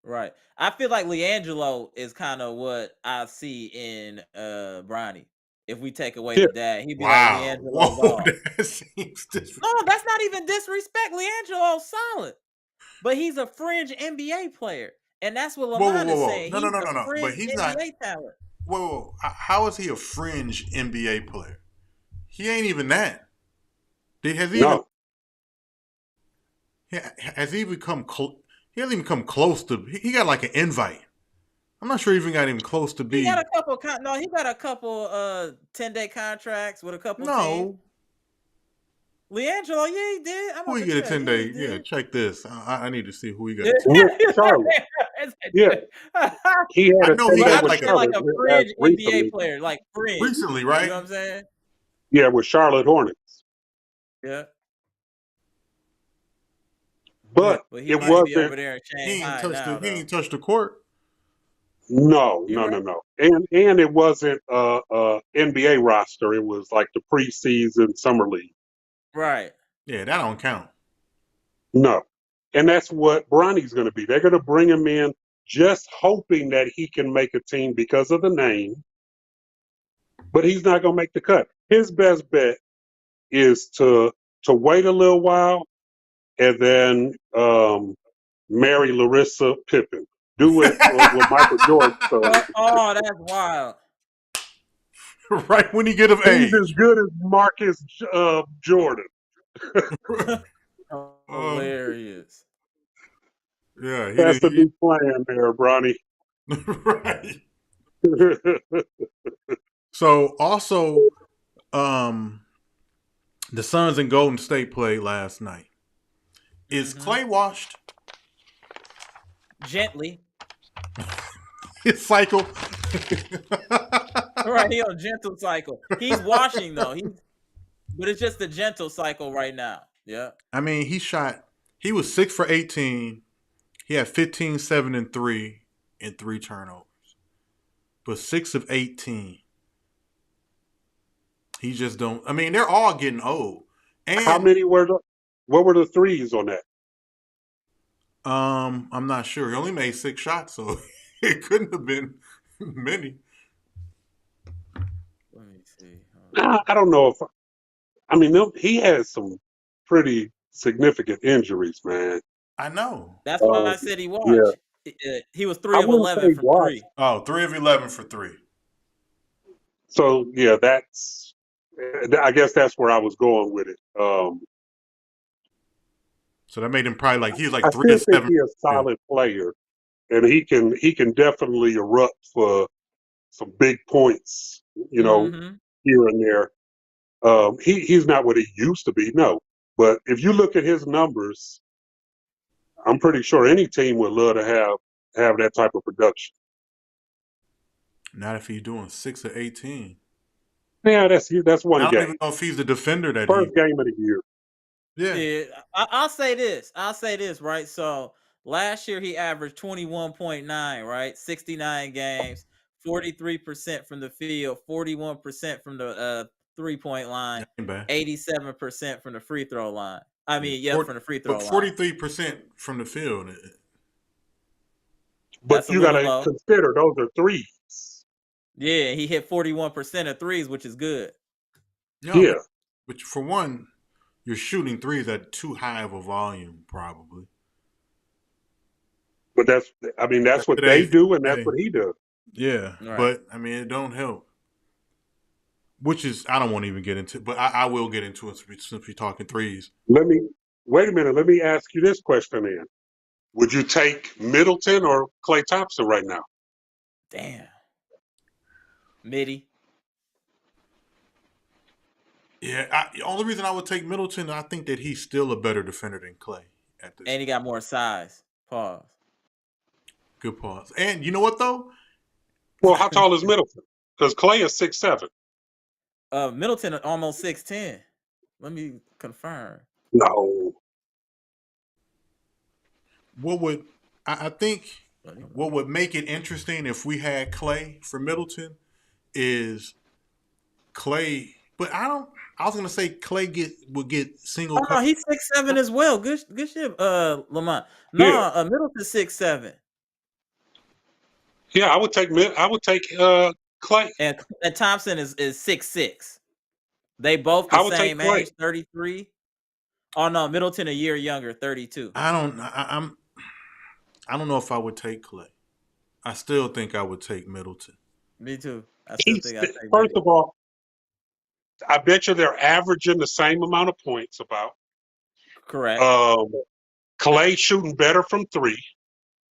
right. I feel like LiAngelo is kind of what I see in Bronny. If we take away Yeah. the dad, he'd be like Wow. LiAngelo Whoa. Ball. That seems No, disrespectful. that's not even disrespect. LiAngelo's solid, but he's a fringe NBA player, and that's what Whoa, whoa, Lamont whoa, is whoa. saying. No, no, He's no, a no, no. But fringe he's not. NBA talent. Whoa, whoa, whoa. How is he a fringe NBA player? He ain't even that. Has he even? No. Has he even come? He hasn't even come close to. He got like an invite. I'm not sure he even got even close to He got be. a couple. No, he got a couple 10-day contracts with a couple teams. No. LiAngelo, yeah, he did. I'm Who about he to get a check. 10 Yeah, he day? Yeah, did. check this. I need to see who he got Yeah. a 10 day. With Charlotte. Yeah. He had I a know 10 he day But I'm got with like saying a like Charlotte a fringe NBA recently. player, like fringe. recently, You right? know what I'm saying? Yeah, with Charlotte Hornets. Yeah. But But he it might be wasn't. over there in He ain't Shanghai touched now, he though. ain't touched the court. No, You're no, no, right. no. And it wasn't NBA roster. It was like the preseason summer league. Right. Yeah, that don't count. No. And that's what Bronny's going to be. They're going to bring him in just hoping that he can make a team because of the name, but he's not going to make the cut. His best bet is to wait a little while and then marry Larissa Pippen. Do it with Michael Jordan. So Oh, that's wild. Right when he get of he's as age. good as Marcus Jordan. Um, Hilarious. yeah, That's the new plan there, Bronny. right. So also, the Suns and Golden State played last night. Is Mhm. Clay washed? Gently. His cycle. Right, he on gentle cycle. He's washing though. But it's just a gentle cycle right now. Yeah. I mean, he was 6 for 18. He had 15, 7, and 3 and 3 turnovers. But 6 of 18. He just don't. I mean, they're all getting old. How And many were what were the threes on that? I'm not sure. He only made 6 shots, so it couldn't have been many. Let me see. Hold on. I don't know if he had some pretty significant injuries, man. I know. That's why I Uh, said he yeah, watched. He was 3 I of wouldn't 11 say from watch. 3. Oh, 3 of 11 for 3. So yeah, that's. I guess that's where I was going with it. So that made him probably like he was like I 3 still of think 7. he's a solid player, and he can definitely erupt for some big points. Mm-hmm. Here and there. He's not what he used to be, no. But if you look at his numbers, I'm pretty sure any team would love to have that type of production. Not if he's doing 6 of 18. Yeah, that's I one don't even game. know if he's the defender that he. First game of the year. Yeah. Yeah, I'll say this. I'll say this, right? So last year he averaged 21.9, right? 69 games, 43% from the field, 41% from the 3-point line, That ain't bad. 87% from the free throw line. I Yeah. mean, from the free throw But line. 43% from the field. But That's a you got little to low. consider those are threes. Yeah, he hit 41% of threes, which is good. No, Yeah, but for one, you're shooting threes at too high of a volume, probably. but that's what they Today's do, and that's day. what he does. Yeah, Right. but I mean, it don't help. Which is, I don't want to even get into, but I will get into it since we're talking threes. Wait a minute. Let me ask you this question then. Would you take Middleton or Klay Thompson right now? Damn. Midi. Yeah, the only reason I would take Middleton, I think that he's still a better defender than Clay at this. And he got more size. Pause. Good pause. And you know what though? Well, how tall is Middleton? Because Klay is 6'7". Middleton almost 6'10". Let me confirm. No. I think what would make it interesting if we had Clay for Middleton is Clay, but I was gonna say Clay would get single. Oh no, he's 6'7" as well. Good shit, Lamont. No, Yeah. Middleton's 6'7". Yeah, I would take Klay. And Thompson is 6'6". They both the I would take same Klay. age, 33. Oh no, Middleton a year younger, 32. I don't know if I would take Clay. I still think I would take Middleton. Me too. I still think I take First Middleton. of all, I bet you they're averaging the same amount of points about. Correct. Klay shooting better from 3.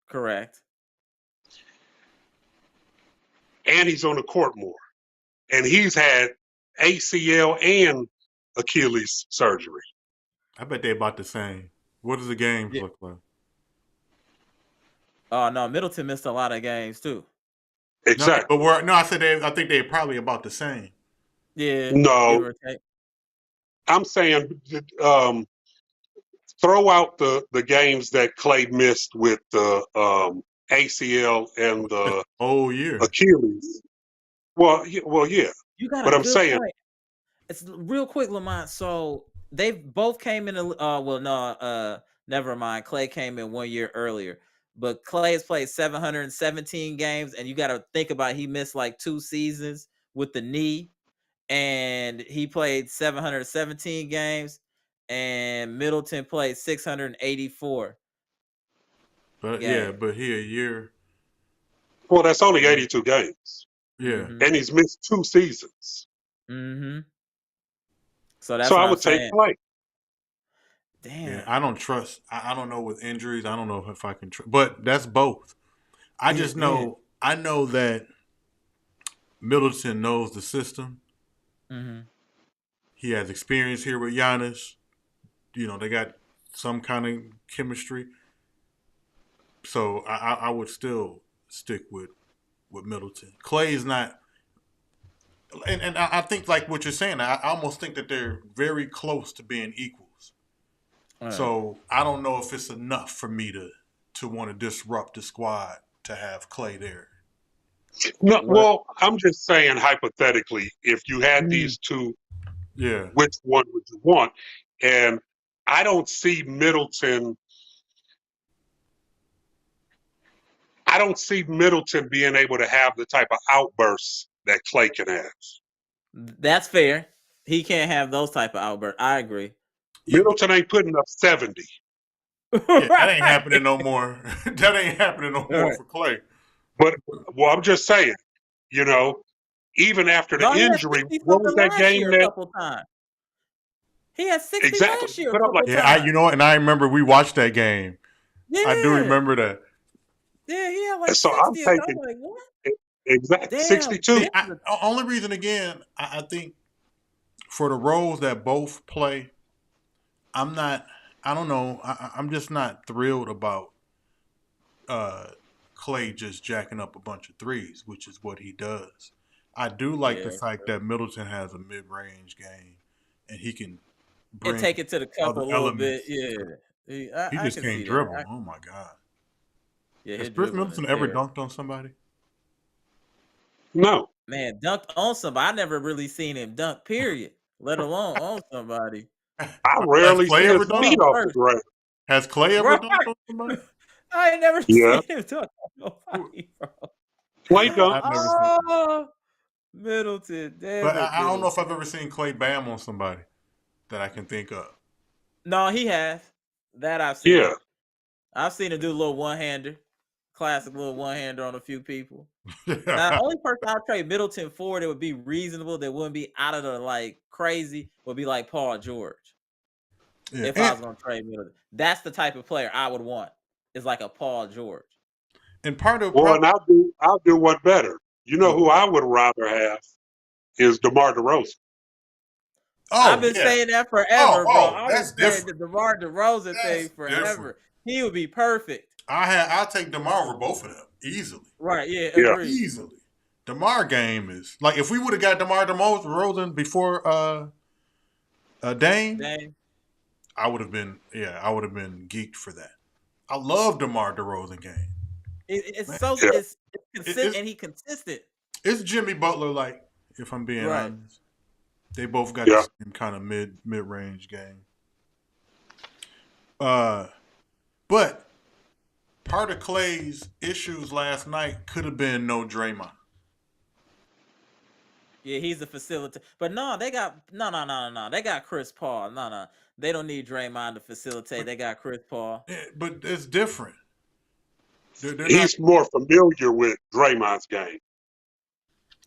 Correct. And he's on the court more. And he's had ACL and Achilles surgery. I bet they're about the same. What does the games look like? Oh no, Middleton missed a lot of games too. Exactly. I said I think they're probably about the same. Yeah. No. Give or take. I'm saying throw out the games that Klay missed with the ACL and the whole year. Achilles. Well, yeah. You got But a I'm good saying, point. It's real quick, Lamont. So they both came in. Never mind. Clay came in 1 year earlier, but Clay has played 717 games, and you got to think about he missed like 2 seasons with the knee, and he played 717 games, and Middleton played 684 But yeah, games. but he a year. well, that's only 82 games, Yeah. Mm-hmm. and he's missed 2 seasons. Mm-hmm. So that's So what I I'm would take saying. Clay. Damn. Yeah, I don't trust. I don't know with injuries. I don't know if I can. But that's both. I just know. I know that Middleton knows the system. Mm-hmm. He has experience here with Giannis. You know, they got some kind of chemistry. So I would still stick with Middleton. Clay is not, and I think like what you're saying. I almost think that they're very close to being equals. All right. So I don't know if it's enough for me to want to disrupt the squad to have Clay there. No, What? well, I'm just saying hypothetically, if you had Mm. these two, Yeah. which one would you want? And I don't see Middleton. I don't see Middleton being able to have the type of outbursts that Clay can have. That's fair. He can't have those type of outbursts. I agree. Middleton ain't putting up 70. Yeah, that ain't happening no more. That ain't happening no more Right. for Clay. But well, I'm just saying, you know, even after the No, he had injury, 60 what was something that last game year a that couple times. He had 60 exactly? last year a Put up couple like times. You know what? And I remember we watched that game. Yeah. I do remember that. Yeah, he had like so. I'm 60. I'm taking like, what? exactly Damn. 62. See, only reason again, I think for the roles that both play, I'm not. I don't know. I'm just not thrilled about Clay just jacking up a bunch of threes, which is what he does. I do like the Yeah. fact that Middleton has a mid-range game, and he can And bring take it to the cup a other little bit. elements. Yeah. He I just can can't see dribble. that. Oh my god! Yeah, Has his Chris dribbling is Middleton ever terrible. dunked on somebody? No, Man, dunked on somebody. I never really seen him dunk, period. Let alone on somebody. I Has rarely Clay see ever his dunked? feet off the First. ground. Has Clay ever Right. dunked on somebody? I ain't never Yeah, seen him dunk on nobody, bro. Clay dunk. I've never seen. Oh, Middleton, damn But it, I don't know if Middleton. I've ever seen Clay bam on somebody that I can think of. No, he has. That I've seen. Yeah, I've seen him do a little one-hander. Classic little one-hander on a few people. Now, the Yeah. only person I'll trade Middleton for that would be reasonable, that wouldn't be out of the like crazy, would be like Paul George. If I was gonna trade Middleton. That's the type of player I would want. Is like a Paul George. And part of well, and I'll do one better. You know What? who I would rather have is DeMar DeRozan. I've Oh been yeah. saying that forever, bro. Oh, I've been that's saying the different. DeMar DeRozan That's thing different. forever. He would be perfect. I'll take DeMar over both of them easily. Right, yeah, Yeah. agreed. Easily. DeMar game is like if we would have got DeMar DeRozan before Dame, Dang. I would have been geeked for that. I love DeMar DeRozan game. It's Man. so Yeah. it's consistent and he consistent. It's Jimmy Butler like, if I'm being Right. honest. They both got Yeah. the same kind of mid range game. But part of Clay's issues last night could have been no Draymond. Yeah, he's the facilitator. But no, they got no. They got Chris Paul. No. They don't need Draymond to facilitate. They got Chris Paul. Yeah, but it's different. They're not, He's more familiar with Draymond's game.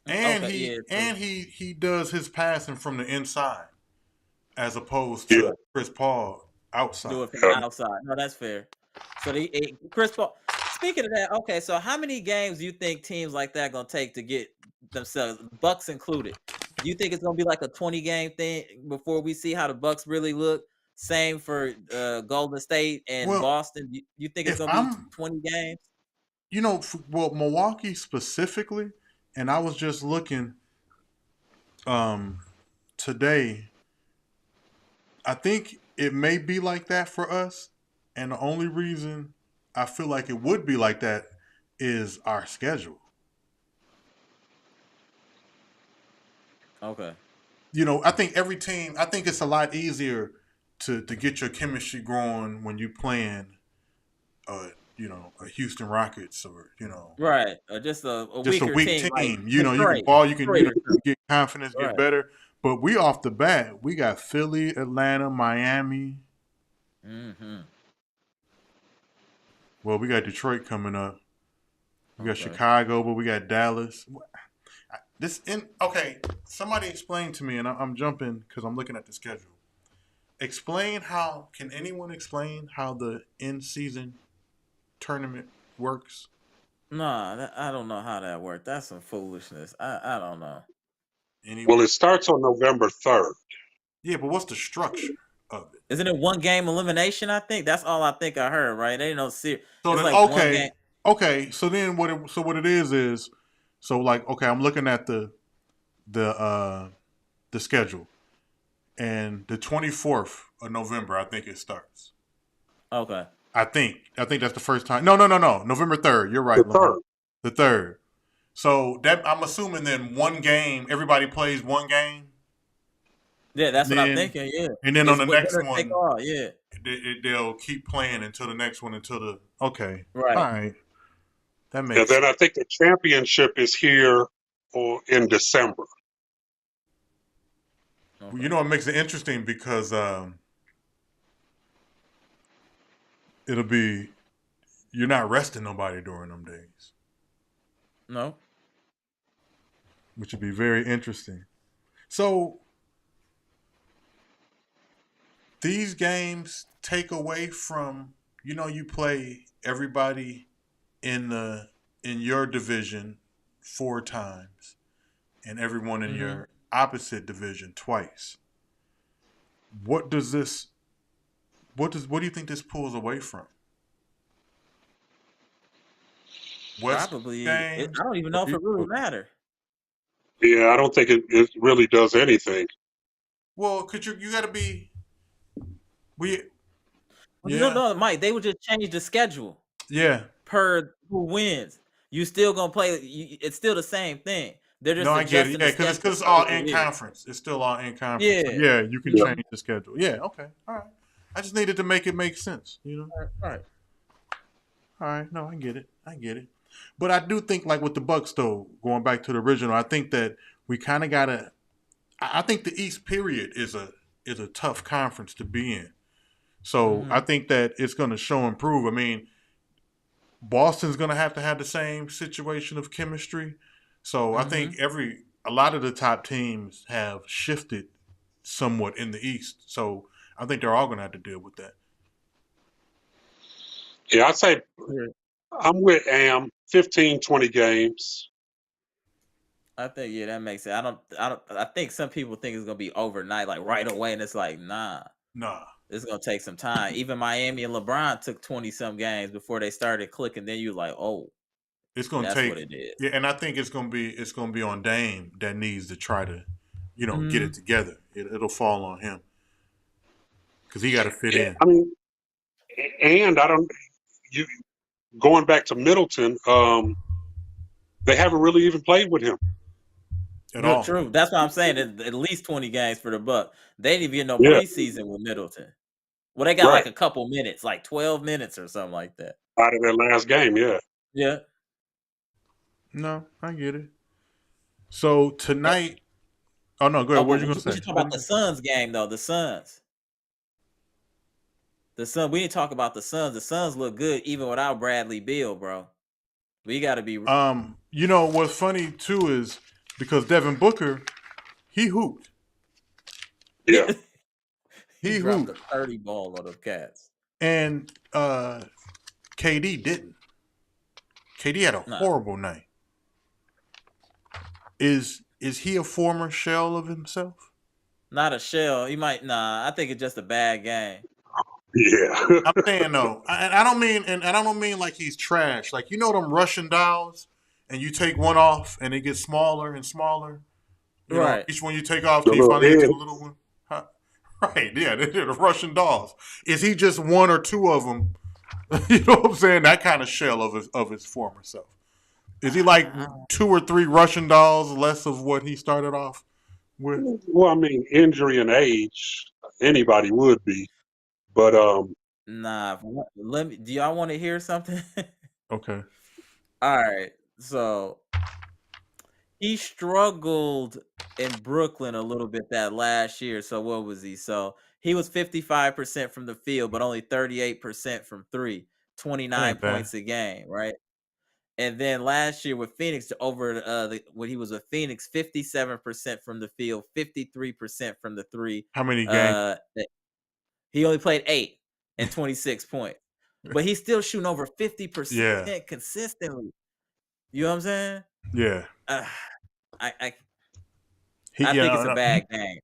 and Okay, yeah, he does his passing from the inside as opposed to Yeah. Chris Paul outside. do it from the outside. No, that's fair. So Chris Paul. Speaking of that, okay, so how many games do you think teams like that gonna take to get themselves, Bucks included? Do you think it's gonna be like a 20-game thing before we see how the Bucks really look? Same for Golden State and Well, Boston. You think it's if gonna be I'm 20 games? You know, Milwaukee specifically, and I was just looking today. I think it may be like that for us, and the only reason I feel like it would be like that is our schedule. Okay. You know, I think every team. I think it's a lot easier to get your chemistry growing when you playing, a Houston Rockets or Right. Just a just a weaker weak team like team. You know, you can Detroit. ball, Detroit or you something. get confidence, get Right. better. But we off the bat, we got Philly, Atlanta, Miami. Mm-hmm. Well, we got Detroit coming up. We got Okay. Chicago, but we got Dallas. Okay. Somebody explain to me, and I'm jumping because I'm looking at the schedule. Can anyone explain how the in season tournament works? Nah, I don't know how that worked. That's some foolishness. I don't know. Well, Anyone? it starts on November 3rd. Yeah, but what's the structure of it? Isn't it one game elimination? I think that's all I think I heard. Right? They don't see. So It's then, like one game. okay. So then, what it is, so like, okay, I'm looking at the uh the schedule, and the 24th of November, I think it starts. Okay. I think that's the first time. No, November 3rd. You're right, The Lamar. 3rd. The 3rd. So that I'm assuming then one game, everybody plays one game, Yeah, that's and what I'm then thinking. Yeah. on It's the next winner take one, all. Yeah. they'll keep playing until the next one until the okay. All Right. right, that And makes then sense. I think the championship is here or in December. Okay. You know, it makes it interesting because it'll be you're not resting nobody during them days, No. which would be very interesting. So these games take away from you play everybody in your division 4 times and everyone in Mm-hmm. your opposite division twice. What does this what do you think this pulls away from? West Coast Probably. games? I don't even know if it really matter. Yeah, I don't think it really does anything. Well, could you got to be we No, yeah no, Mike. They would just change the schedule yeah per who wins. You still gonna play. It's still the same thing. They're no just I get it adjusting the because schedule it's per all who in is. conference. It's still all in conference. So Yeah. yeah, you can Yeah. change the schedule. Yeah, okay, all right. I just needed to make it make sense. Right. All right, no, I get it. But I do think, like with the Bucks, though, going back to the original, I think that we kind of gotta. I think the East period is a tough conference to be in. So I Mm-hmm. think that it's going to show and prove. I mean, Boston's going to have the same situation of chemistry. So I Mm-hmm. think a lot of the top teams have shifted somewhat in the East. So I think they're all going to have to deal with that. Yeah, I'd say Yeah. I'm with Am 15, 20 games. I think that makes sense. I think some people think it's gonna be overnight, like right away, and it's like, nah, Nah, it's gonna take some time. Even Miami and LeBron took 20 some games before they started clicking. Then you like, oh, it's going to that's what take. it is. Yeah, and I think it's going to be on Dame that needs to try to, get Mm-hmm. it together. It'll fall on him because he got to fit Yeah, in I mean, and I don't. You going back to Middleton, they haven't really even played with him. at all. True. That's why I'm saying at least 20 games for the Buck. They didn't even get no Yeah, preseason with Middleton. Well, they got right. like a couple minutes, like 12 minutes or something like that. Out of their last game, yeah. Yeah. No, I get it. So Uh, tonight, oh no, go Oh, ahead. What but you gonna we say? should talk about the Suns game though. The Suns. The Sun. We didn't talk about the Suns. The Suns look good even without Bradley Beal, bro. We got to be. What's funny too is because Devin Booker, he hooped. Yeah. He He dropped a hooped. 30 ball on the Cats. And KD didn't. KD had a Nah, horrible night. Is he a former shell of himself? not a shell. He might. Nah, I think it's just a bad game. Yeah. I'm saying no. I don't mean and I don't mean like he's trash. Like them Russian dolls, and you take one off and it gets smaller and smaller. Right. Each one you take off The till you little finally get to head. the little one. Huh? Right, yeah, they're the Russian dolls. Is he just one or two of them You know what I'm saying? That kind of shell of his former self. Is he like 2 or 3 Russian dolls less of what he started off with? Well, I mean, injury and age, anybody would be. But Nah, let me. Do y'all want to hear something? Okay. All right. So he struggled in Brooklyn a little bit that last year. So what was he? So he was 55% from the field, but only 38% from three, That 29 ain't bad. points a game, right? And then last year with Phoenix, when he was with Phoenix, 57% from the field, 53% from the three. How many games? He only played 8 and 26 points, but he's still shooting over 50% Yeah. consistently. You know what I'm saying? Yeah. I He, think it's a bad game.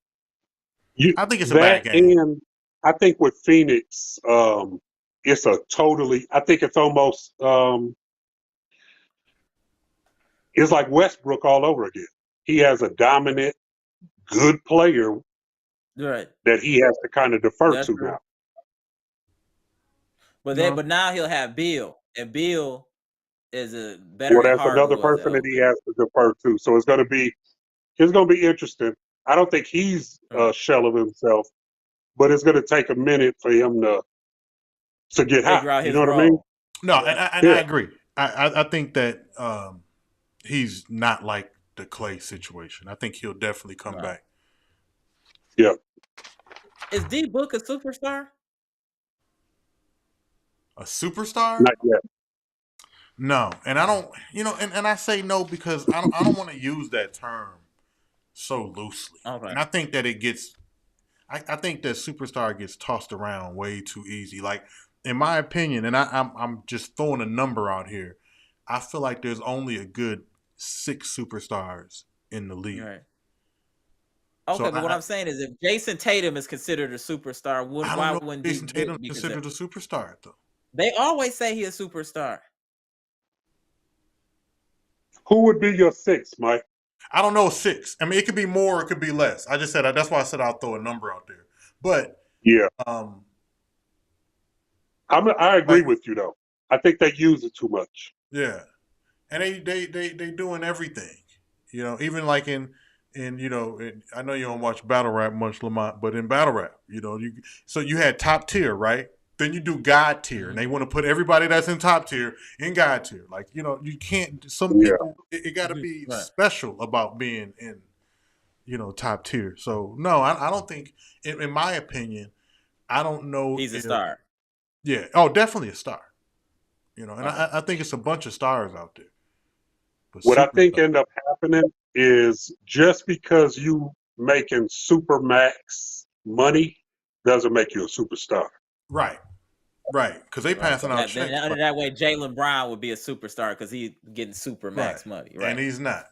I think it's a bad game. and I think with Phoenix, it's a totally. I think it's almost. It's like Westbrook all over again. He has a dominant, good player Right. that he has to kind of defer That's to true. now. But No. but now he'll have Beal, and Beal is a better Well, than that's Harden another was at person that he OKC. has to defer to. So it's going to be interesting. I don't think he's a shell of himself, but it's going to take a minute for him to get hot. Figure out You his know what I mean? role. No, Yeah. and I agree. I think that he's not like the Clay situation. I think he'll definitely come Right. back. Yeah. Is D Book a superstar? A superstar? Not yet. No, and I don't. And I say no because I don't want to use that term so loosely. Okay. And I think that it gets. I think that superstar gets tossed around way too easy. Like in my opinion, and I'm just throwing a number out here. I feel like there's only a good 6 superstars in the league. Right. Okay, So but what I'm saying is, if Jason Tatum is considered a superstar, I why don't know if wouldn't Jason D Book Tatum be considered considered? a superstar though. They always say he's a superstar. Who would be your 6, Mike? I don't know 6. I mean, it could be more, it could be less. I just said that's why I said I'll throw a number out there. But Yeah. I agree like, with you though. I think they use it too much. yeah, and they doing everything. Even like in I know you don't watch battle rap much, Lamont, but in battle rap, so you had top tier, right? Then you do God tier, and they want to put everybody that's in top tier in God tier. Like you can't. Some people it got to be Right. special about being in top tier. So no, I don't think. In my opinion, I don't know. He's a star. Yeah. Oh, definitely a star. And Okay. I think it's a bunch of stars out there. But What I think superstar- end up happening is just because you making super max money doesn't make you a superstar. Right. Because they passing out checks. That way, Jaylen Brown would be a superstar because he's getting super max money, right? And he's not.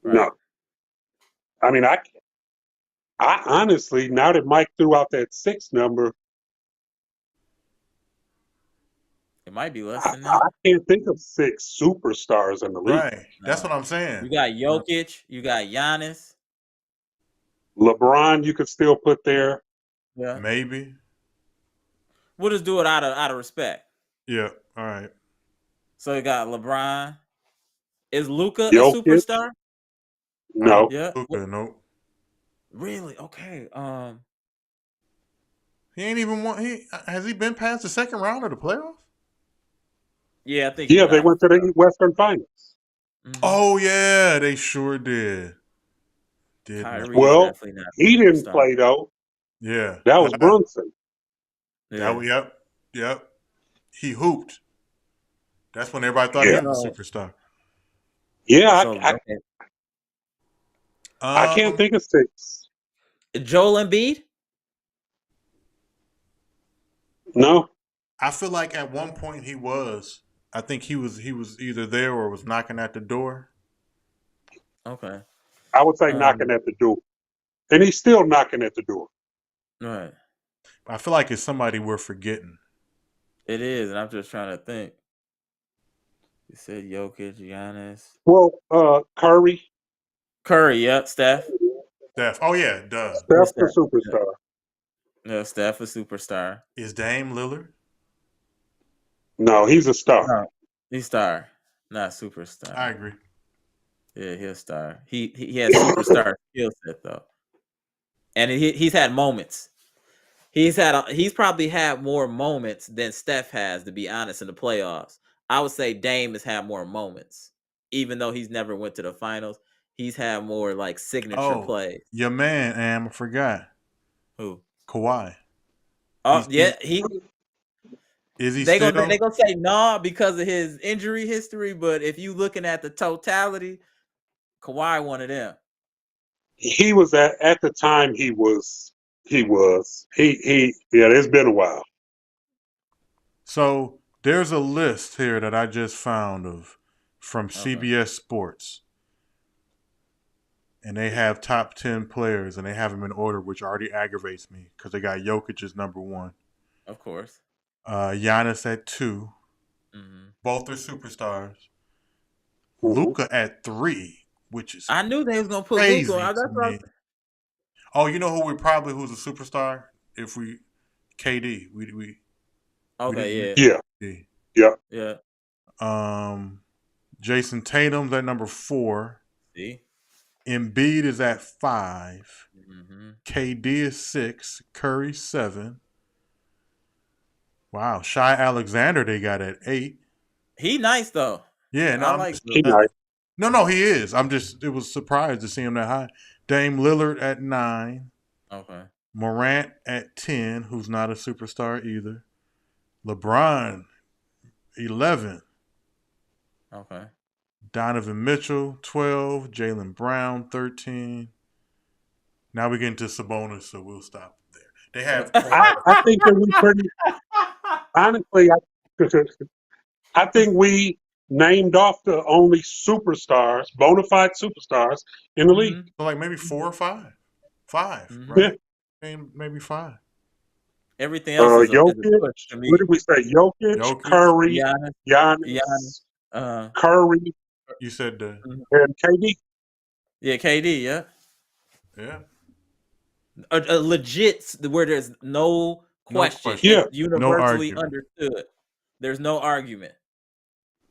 Right. No. I mean, I honestly, now that Mike threw out that 6 number, It might be less than I that. can't think of 6 superstars in the league. Right. That's what I'm saying. You got Jokic, you got Giannis. LeBron, you could still put there. Yeah. Maybe. We'll just do it out of respect. Yeah. All right. So you got LeBron. Is Luka a Jokic? superstar? No. Yeah. Luka, nope. Really? Okay. He ain't even won. Has he been past the second round of the playoffs? Yeah, I think. Yeah, they went to the Western Finals. Mhm. Oh yeah, they sure did. Kyrie Well, definitely not a he didn't superstar. play though. Yeah. That was Brunson. Yeah. Yep. He hooped. That's when everybody thought he Yeah. was a superstar. Yeah, So, I can't think of 6. Joel Embiid? No. I feel like at one point he was. I think he was either there or was knocking at the door. Okay. I would say knocking at the door. And he's still knocking at the door. Right. I feel like it's somebody we're forgetting. It is, and I'm just trying to think. You said Jokic, Giannis. Well, Curry. Yep. Steph. Oh yeah, duh. Steph's a superstar. Yeah, Steph a superstar. Is Dame Lillard? No, he's a star. No, he's star, not superstar. I agree. Yeah, he's a star. He has superstar skill set though, and he's had moments. He's probably had more moments than Steph has, to be honest, in the playoffs. I would say Dame has had more moments, even though he's never went to the finals. He's had more like signature Oh, plays. your man, I forgot. Who? Kawhi. Oh yeah, Is he they still? gonna say nah because of his injury history, but if you looking at the totality, Kawhi one of them. He was at the time he it's been a while. So there's a list here that I just found from Okay. CBS Sports. And they have top 10 players, and they have them in order, which already aggravates me because they got Jokic as number 1. Of course. Giannis at 2. Mm-hmm. Both are superstars. Mhm. Luka at 3, which is I knew they was gonna put crazy Luka. to me. Oh, you know who's a superstar? If we KD, we Okay, Yeah. yeah. Jason Tatum's at number 4. See. Embiid is at 5. Mm-hmm. KD is 6. Curry 7. Wow, Shai Alexander they got at 8. He nice though. Yeah, no, I like He nice. no, he is. It was surprised to see him that high. Dame Lillard at 9. Okay. Morant at 10, who's not a superstar either. LeBron 11. Okay. Donovan Mitchell 12. Jaylen Brown 13. Now we get into Sabonis, so we'll stop there. They have. I think that we pretty honestly. I think we named off the only superstars, bona fide superstars in the league. Mhm. So like maybe 4 or 5. 5, Mhm. right? Maybe 5. Everything else is a Jokic. push to me. What did we say? Jokic, Curry, Giannis, Curry, You said and KD. Yeah, KD. Yeah. yeah. A legit where there's no question. question. Yeah. It's universally argument. understood. There's no argument.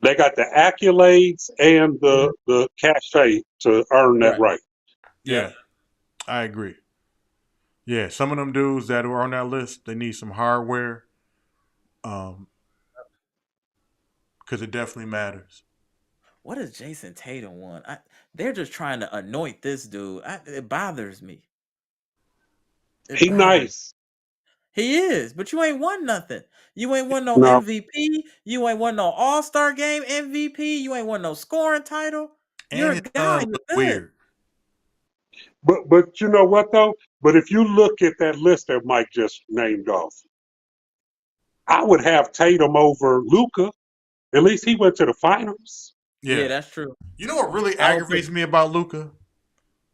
They got the accolades and the cachet to earn that right. Yeah, I agree. Yeah, some of them dudes that were on that list, they need some hardware, because it definitely matters. What is Jason Tatum want? They're just trying to anoint this dude. It bothers me. He nice. He is, but you ain't won nothing. You ain't won no No. MVP. You ain't won no All-Star game MVP. You ain't won no scoring title. You're a And guy. You're good. weird. But you know what though? But if you look at that list that Mike just named off, I would have Tatum over Luka. At least he went to the finals. Yeah, that's true. You know what really aggravates me about Luka?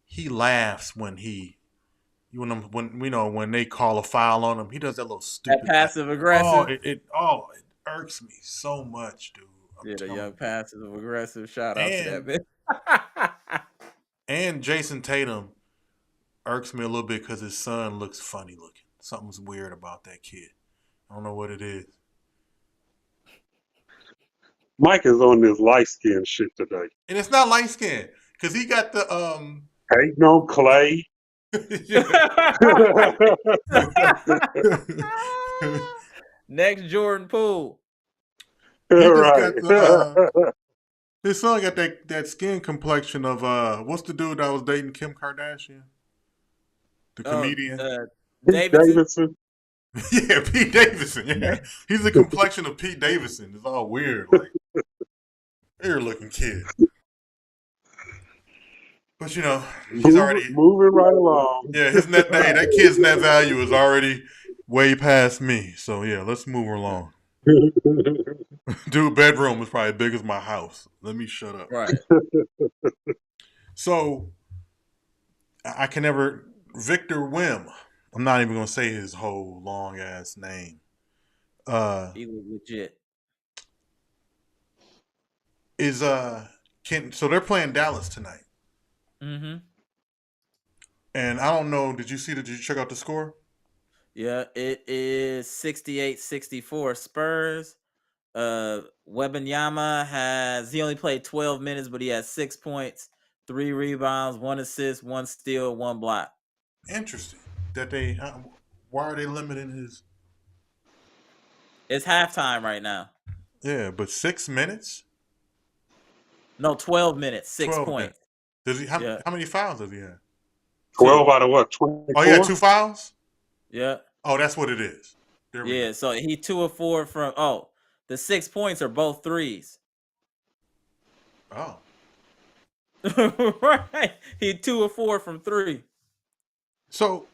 He laughs when when they call a foul on him. He does that little stupid That passive aggressive. it irks me so much, dude. The young passive aggressive. Shout out to that bitch. And Jason Tatum irks me a little bit because his son looks funny looking. Something's weird about that kid. I don't know what it is. Mike is on this light skin shit today. And it's not light skin because he got the Ain't no Clay. Next Jordan Poole. Right. His son got that skin complexion of what's the dude that was dating Kim Kardashian? The comedian. Davidson. Yeah, Pete Davidson. Yeah, he's the complexion of Pete Davidson. It's all weird, like weird looking kid. But he's already moving right along. Yeah, that kid's net value is already way past me. So yeah, let's move along. Dude, bedroom is probably big as my house. Let me shut up. Right. So I can never Victor Wim. I'm not even gonna say his whole long ass name. He was legit. So they're playing Dallas tonight. Mm-hmm. And I don't know, did you check out the score? Yeah, it is 68-64 Spurs. Wembanyama he only played 12 minutes, but he has 6 points, 3 rebounds, 1 assist, 1 steal, 1 block. Interesting that they. Why are they limiting his? It's halftime right now. Yeah, but 6 minutes. No, 12 minutes, 6 12 points. minutes. Does he? How Yeah. many fouls does he have? 12 out of what? 24? Oh, he had 2 fouls. Yeah. Oh, that's what it is. There we Yeah. go. So he 2 of 4 from. The 6 points are both threes. Oh, Right. He 2 of 4 from 3. so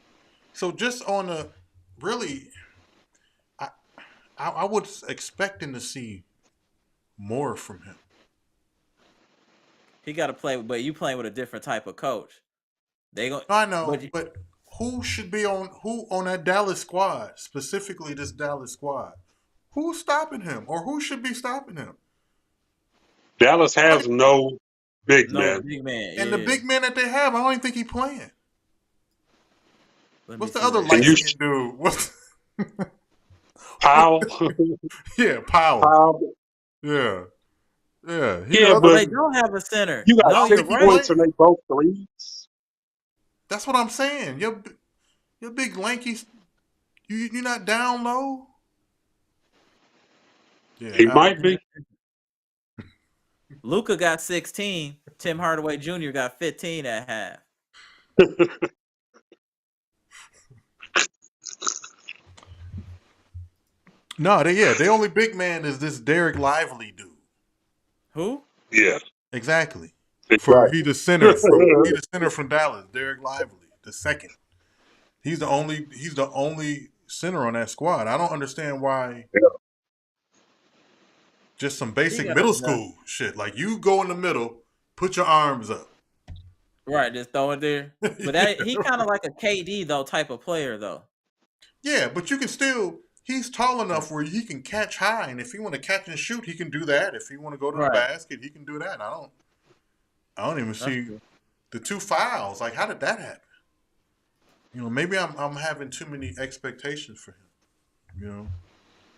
just on the really, I was expecting to see more from him. He got to play, but you playing with a different type of coach. They go. I know, But but who should be on that Dallas squad, specifically this Dallas squad? Who's stopping him, or who should be stopping him? Dallas has no big no man. big man. And yeah. the big man that they have, I don't even think he's playing. Let me What's the see other what- And you- light skinned dude? What's Powell. yeah, Powell. Powell. Yeah. Yeah. Yeah, But but they don't have a center. you got no, 60 you're right. points and they both threes. That's what I'm saying. You're big lanky. You're not down low. Yeah, He might be. Luka got 16. Tim Hardaway Jr. got 15 at half. No, the only big man is this Derek Lively dude. Who? Yeah. Exactly. Exactly. He the center from Dallas, Derek Lively, the second. He's the only center on that squad. I don't understand why. Yeah. Just some basic got middle enough. school shit. Like you go in the middle, put your arms up. Right, just throw it there. But that he kind of like a KD though type of player though. Yeah, but you can still. He's tall enough where he can catch high, and if he want to catch and shoot, he can do that. If he want to go to the Right. basket, he can do that. I don't even That's see true. the 2 fouls. Like, how did that happen? You know, maybe I'm having too many expectations for him. You know,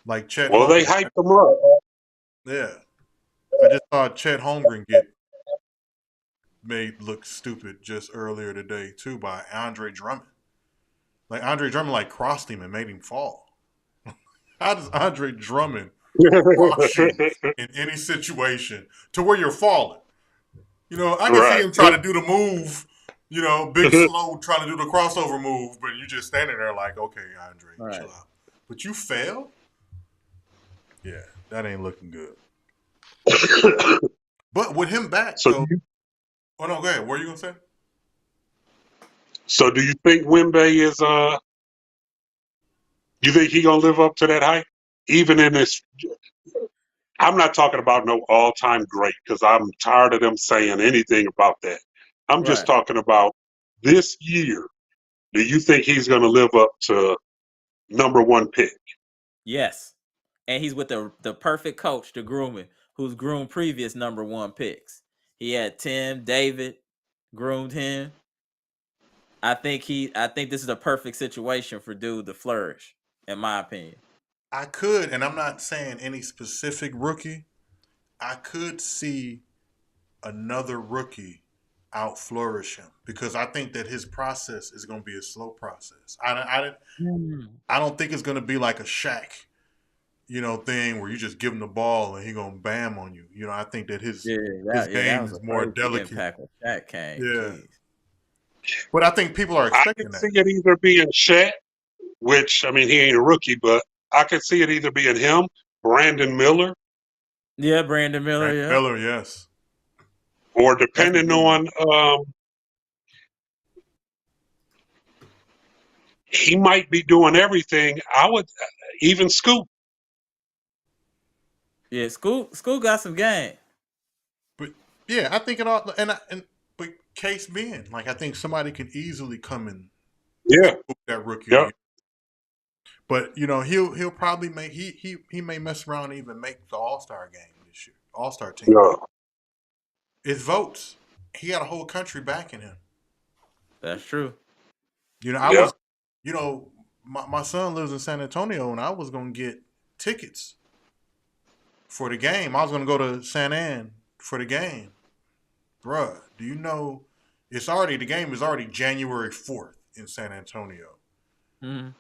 like Chet. Well, they Holmgren. hyped him up. Yeah, I just saw Chet Holmgren get made look stupid just earlier today too by Andre Drummond. Like Andre Drummond crossed him and made him fall. How does Andre Drummond cross you in any situation to where you're falling? You know, I can Right. see him trying to do the move. You know, big slow trying to do the crossover move, but you just standing there like, okay, Andre, Right. chill out. But you fail. Yeah, that ain't looking good. But with him back, So though. do you, Oh no, go ahead. What are you gonna say? so do you think Wemby is you think he gonna live up to that hype? Even in this, I'm not talking about no all-time great because I'm tired of them saying anything about that. I'm just Right. talking about this year. Do you think he's gonna live up to number 1 pick? Yes. And he's with the perfect coach to groom him, who's groomed previous number 1 picks. He had Tim, David, groomed him. I think this is a perfect situation for dude to flourish, in my opinion. I could, and I'm not saying any specific rookie. I could see another rookie out flourish him because I think that his process is going to be a slow process. I don't think it's going to be like a Shaq, thing where you just give him the ball and he going to bam on you. I think that his game was is a more crazy delicate. impact when Shaq came. Yeah. Jeez. But I think people are I expecting can that. see it either being Shaq, which I mean he ain't a rookie, but I could see it either being him, Brandon Miller, Yeah, Brandon Miller. Brandon Yeah. Miller, yes. or depending good on he might be doing everything. I would even Scoop. Yeah, Scoop got some game. But yeah, I think it all, but case being, I think somebody can easily come and Yeah, scoop that rookie. Yeah. But he'll probably make he may mess around and even make the All-Star game this year, All-Star team. yeah. It's votes. He got a whole country backing him. That's true. Yeah. My son lives in San Antonio, and I was gonna get tickets for the game. I was gonna go to San Ann for the game, bruh. Do you know the game is already January 4th in San Antonio. Mhm.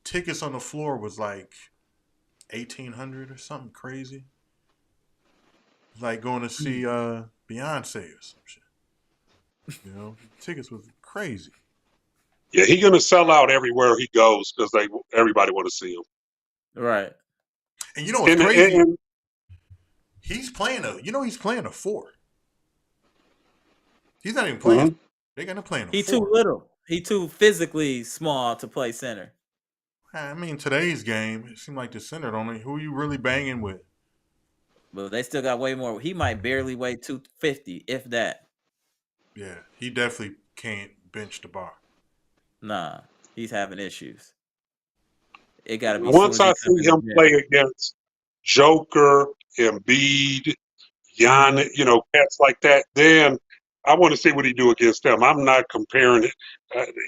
Tickets on the floor was like 1,800 or something crazy. Like going to see Beyonce or some shit. You know, tickets was crazy. Yeah, he's gonna sell out everywhere he goes because everybody want to see him. Right. And you know what's And, crazy? and He's playing a 4. He's not even playing. Mhm. They're gonna play a He too 4. little. He too physically small to play center. I mean, today's game, it seemed like the center only. Who are you really banging with? But they still got way more. He might barely weigh 250, if that. Yeah, he definitely can't bench the bar. Nah, he's having issues. It got to be soon once as he I come see in the him gym. play against Joker, Embiid, Giannis, cats like that, then I want to see what he do against them. I'm not comparing it.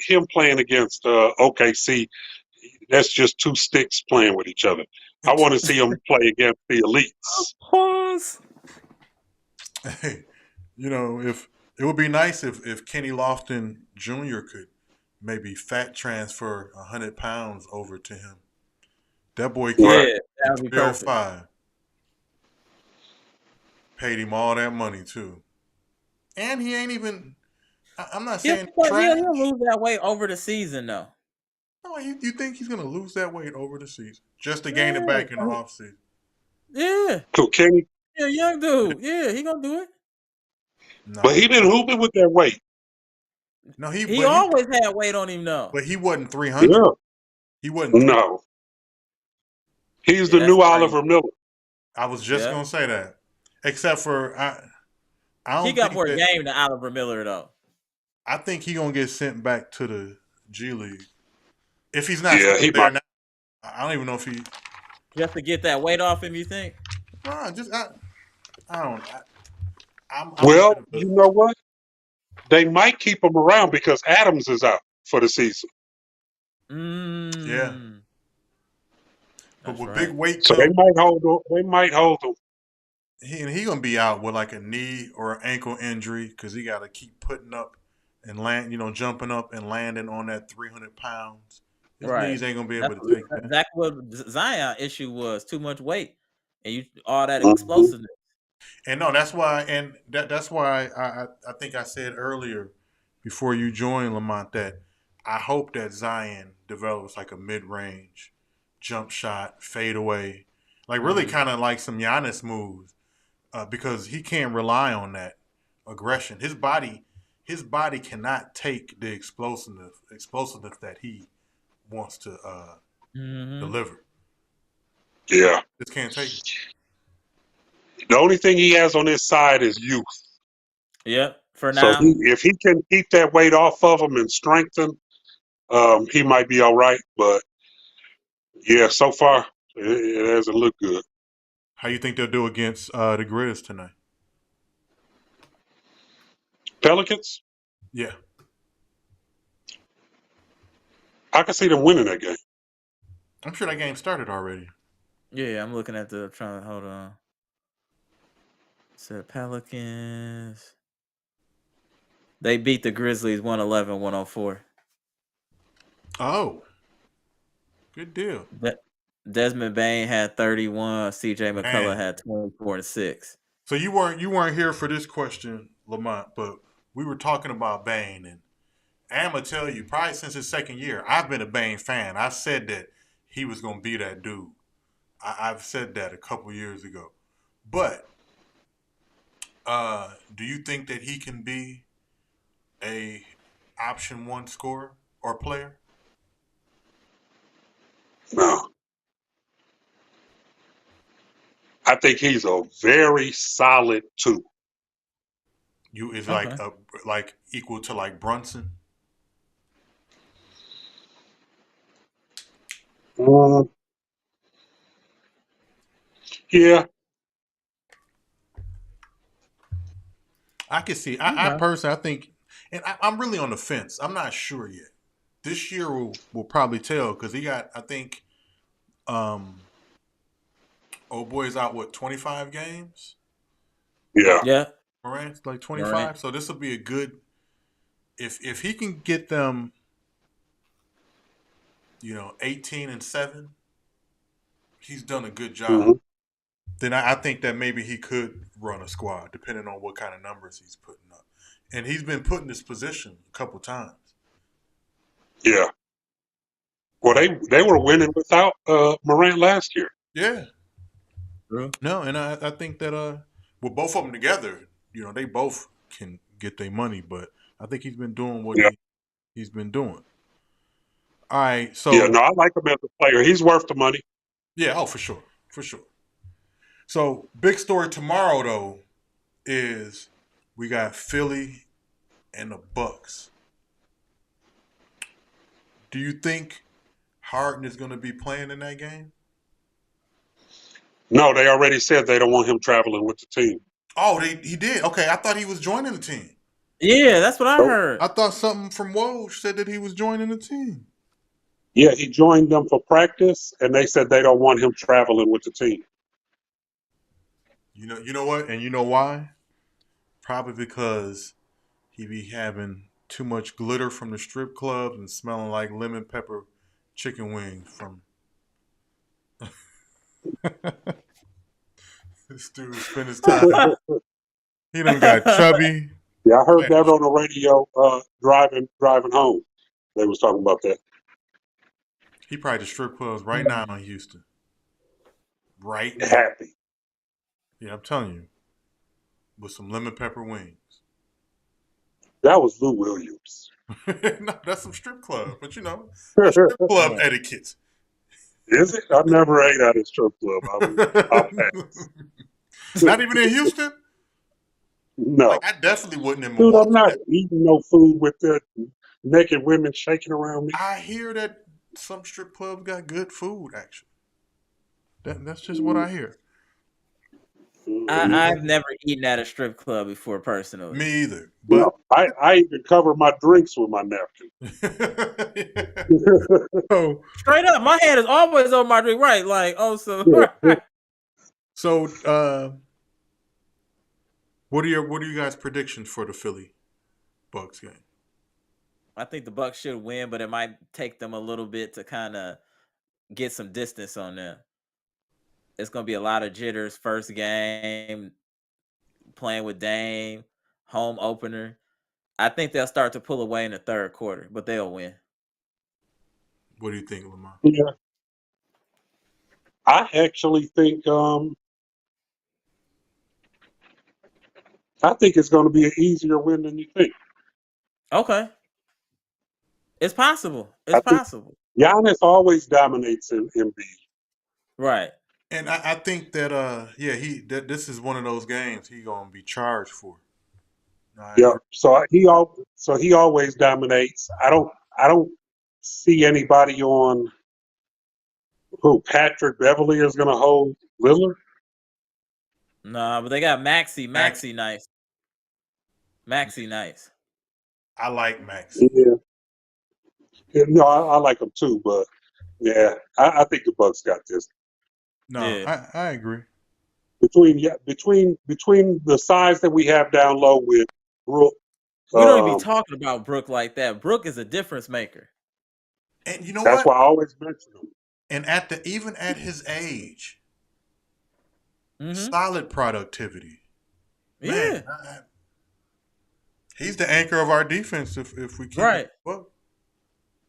Him playing against OKC, that's just two sticks playing with each other. I want to see him play against the elites. Pause. Hey, if it would be nice if Kenny Lofton Jr. could maybe fat transfer 100 pounds over to him. That boy Yeah, can't. that would be perfect. 305. Paid him all that money too, and he ain't even. I'm not saying trash. He'll lose that weight over the season, though. No, you think he's gonna lose that weight over the season just to gain it back in the off season? Yeah. So Kenny, Yeah, young dude. Yeah, he gonna do it. No, but he been hooping with that weight. no, He always had weight on him, though. but he wasn't 300. Yeah. He wasn't. 300. No. He's Yeah, the new that's crazy. Oliver Miller. I was just gonna say that, except for I don't. He got think more that- game than Oliver Miller, though. I think he gonna get sent back to the G League if he's not Yeah, still he there might. now. I don't even know if he. Just to get that weight off him, you think? Nah, I don't. I'm Well, you know what? They might keep him around because Adams is out for the season. Yeah. But That's with right. big weight So come, they might hold him. They might hold him. he gonna be out with like a knee or an ankle injury because he got to keep putting up and land, jumping up and landing on that 300 pounds. His knees ain't gonna be able to take that. Exactly what Zion issue was: too much weight and all that explosiveness. And no, that's why, that's why I think I said earlier before you joined, Lamont, that I hope that Zion develops like a mid-range jump shot, fade away, like really kind of like some Giannis moves, because he can't rely on that aggression. His body cannot take the explosiveness that he wants to deliver. Yeah. Just can't take it. The only thing he has on his side is youth. Yep. For So now, if he can keep that weight off of him and strengthen, he might be all right. But yeah, so far it hasn't looked good. How you think they'll do against the Grizz tonight? Pelicans, Yeah. I can see them winning that game. I'm sure that game started already. yeah, I'm looking at trying to hold on. So Pelicans, they beat the Grizzlies 111-104. Oh. Good deal. Desmond Bain had 31. CJ McCullough Man. had 24-6. So you weren't here for this question, Lamont, but we were talking about Bain, and I'm gonna tell you, probably since his second year, I've been a Bain fan. I said that he was gonna be that dude. I've said that a couple years ago. But do you think that he can be a option one scorer or player? No. I think he's a very solid 2. You is Okay. like equal to like Brunson. Yeah. I can see. I personally, I think, and I'm really on the fence. I'm not sure yet. This year will probably tell because he got, I think, Old boy's out, what, 25 games? Yeah. Yeah. Morant's like 25. Morant. So this will be a good if he can get them, 18-7, he's done a good job. hmm Then I think that maybe he could run a squad, depending on what kind of numbers he's putting up. And he's been put in this position a couple times. Yeah. Well, they were winning without Morant last year. Yeah. True. No, and I think that with both of them together, they both can get their money, but I think he's been doing what Yeah. he's been doing. All right, so Yeah, no, I like him as a player. He's worth the money. yeah, oh for sure. So big story tomorrow though is we got Philly and the Bucks. Do you think Harden is going to be playing in that game? No, they already said they don't want him traveling with the team. Oh, he did. Okay, I thought he was joining the team. Yeah, that's what I Nope. heard. I thought something from Woj said that he was joining the team. Yeah, he joined them for practice, and they said they don't want him traveling with the team. You know what? And you know why? Probably because he be having too much glitter from the strip clubs and smelling like lemon pepper chicken wings from this dude spend his time. He done got chubby. Yeah, I heard that on the radio driving home. They was talking about that. He probably the strip clubs right now in Houston. Right now. Happy. Yeah, I'm telling you. With some lemon pepper wings. That was Lou Williams. No, that's some strip club, but strip club etiquette. Is it? I never ate at a strip club. I'll pass. Not even in Houston? No. Like, I definitely wouldn't in Dude, Milwaukee. I'm not eating no food with the naked women shaking around me. I hear that some strip clubs got good food, actually. That's just what I hear. I've never eaten at a strip club before, personally. Me either. But No, I even cover my drinks with my napkin. so, Straight up, my hand is always on my drink. Right, like so what are you guys' predictions for the Philly Bucks game? I think the Bucks should win, but it might take them a little bit to kind of get some distance on them. It's gonna be a lot of jitters. First game, playing with Dame, home opener. I think they'll start to pull away in the third quarter, but they'll win. What do you think, Lamar? Yeah. I actually think it's going to be an easier win than you think. Okay. It's possible. It's possible. Giannis always dominates in Embiid. Right. And I think that this is one of those games he gonna be charged for. Yeah. So he always dominates. I don't see anybody on who Patrick Beverly is going to hold Lillard. Nah, but they got Maxey. Maxey nice. Maxey nice. I like Maxey. Yeah. No, I like him too, but yeah, I think the Bucks got this. No, Yeah. I agree. Between the size that we have down low with Brook. We don't even be talking about Brook like that. Brook is a difference maker. And you know that's what? why I always mention him. And even at his age, solid productivity. Yeah. Man, he's the anchor of our defense if we keep right. Well,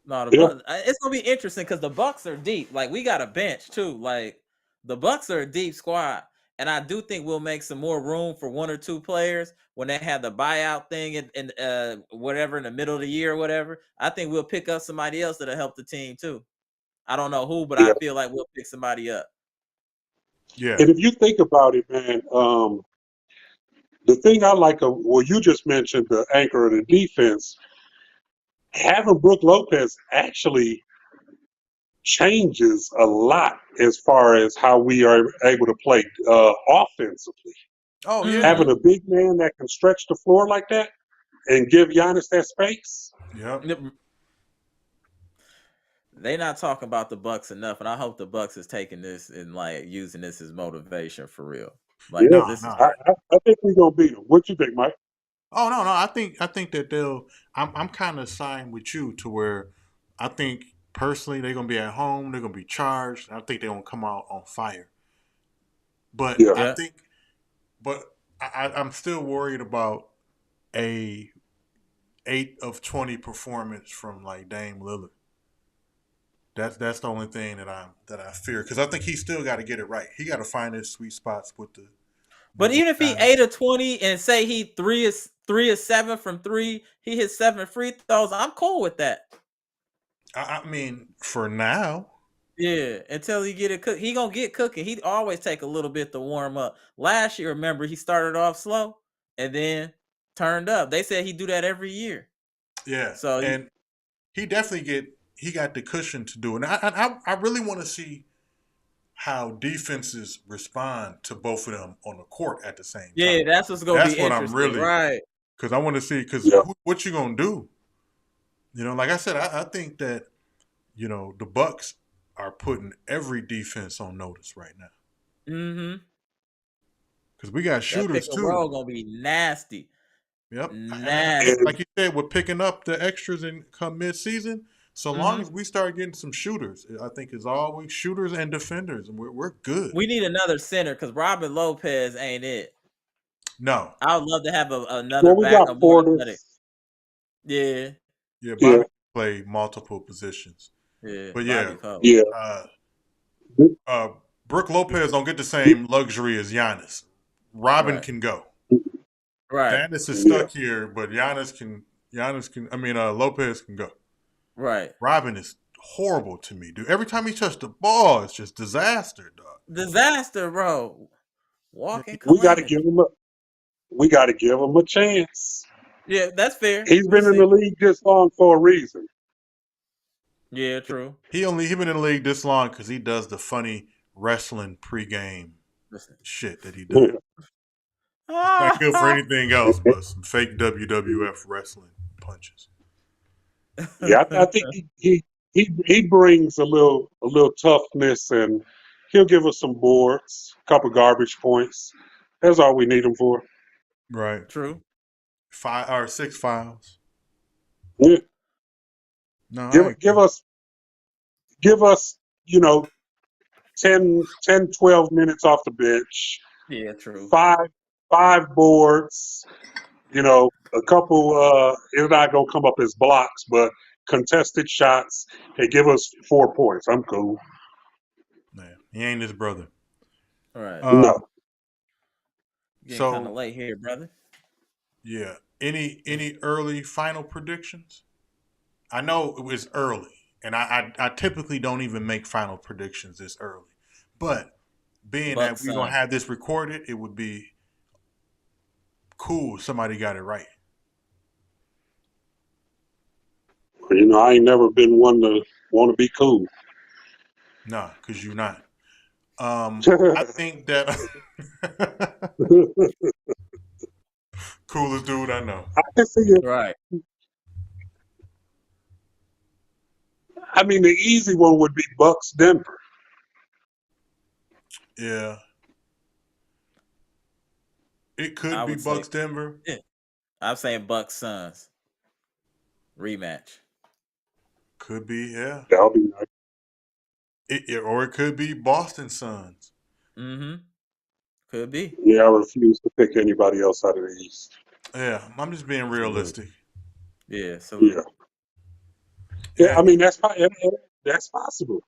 no, it's gonna be interesting because the Bucks are deep. Like we got a bench too. Like the Bucks are a deep squad, and I do think we'll make some more room for one or two players when they have the buyout thing in whatever in the middle of the year or whatever. I think we'll pick up somebody else that'll help the team too. I don't know who, but I feel like we'll pick somebody up. Yeah. And if you think about it, man, the thing I like, you just mentioned the anchor of the defense. Having Brook Lopez actually changes a lot as far as how we are able to play offensively. Oh, yeah. Having a big man that can stretch the floor like that and give Giannis that space. Yep. They not talking about the Bucks enough, and I hope the Bucks is taking this and like using this as motivation for real. Like, Yeah, cause No, this is no. I think we're gonna beat them. What you think, Mike? Oh no, no. I think that they'll. I'm kind of siding with you to where I think personally they're gonna be at home. They're gonna be charged. I think they're gonna come out on fire. But Yeah, I yeah. think, but I'm still worried about a 8 of 20 performance from like Dame Lillard. That's the only thing that I fear because I think he still got to get it right. He got to find his sweet spots with the But with even if he guys. 8 of 20 and say he 3 of 7 from three, he hit 7 free throws. I'm cool with that. I mean, for now, Yeah, until he get it cook, he gonna get cooking. He always take a little bit to warm up. Last year, remember, he started off slow and then turned up. They said he do that every year. yeah, So and he got the cushion to do it. And I really want to see how defenses respond to both of them on the court at the same time. yeah, that's what's gonna be That's what I'm interesting, really right? because I want to see because yeah. what you gonna do? Like I said, I think that the Bucks are putting every defense on notice right now Mm-hmm. because we got That pick shooters and too. roll gonna be nasty, Yep, and I think nasty. And like you said, we're picking up the extras and come mid season. So long Mm-hmm. as we start getting some shooters, I think it's always shooters and defenders, and we're good. We need another center because Robin Lopez ain't it. No, I would love to have another well, we back, got a more athletic. Portis. Yeah, yeah, Yeah, Bobby play multiple positions, yeah, but yeah, Bobby Cole. yeah, uh, Brooke Lopez don't get the same luxury as Giannis. Robin Right, can go. right, Giannis is yeah. stuck here, but Giannis can. Giannis can. I mean, Lopez can go. right. Robin is horrible to me, dude. Every time he touches the ball, it's just disaster, dog. Disaster, bro. Walking We got to give calamity. him a. We got to give him a chance. Yeah, that's fair. He's We'll been in the see. league this long for a reason. Yeah, true. He been in the league this long because he does the funny wrestling pregame Listen. shit that he does. Yeah, Not good for anything else but some fake WWF wrestling punches. I think he brings a little toughness, and he'll give us some boards, a couple garbage points. That's all we need him for. Right. True. 5 or 6 fouls. Yeah. No, I Give agree. give us, you know, 10, 12 minutes off the bench, Yeah, true. five boards, a couple it's not gonna come up as blocks, but contested shots, and give us 4 points. I'm cool. Man, he ain't his brother. All right. Uh, No. Getting kind of so late here, brother. yeah, any early final predictions? I know it was early, and I typically don't even make final predictions this early, but being that Bucks we're gonna son. have this recorded, it would be cool if somebody got it right. I ain't never been one to want to be cool. Nah, because you're not. I think that coolest dude I know. I can see it. Right. I mean, the easy one would be Bucks Denver. Yeah, it I could be would say. Bucks Denver. Yeah. I'm saying Bucks Suns rematch. Could be, yeah. That'll be nice. Or it could be Boston Suns. Mm-hmm. Could be. Yeah, I refuse to pick anybody else out of the East. Yeah, I'm just being Salute. realistic. Yeah. Salute. Yeah, Yeah, I mean that's possible.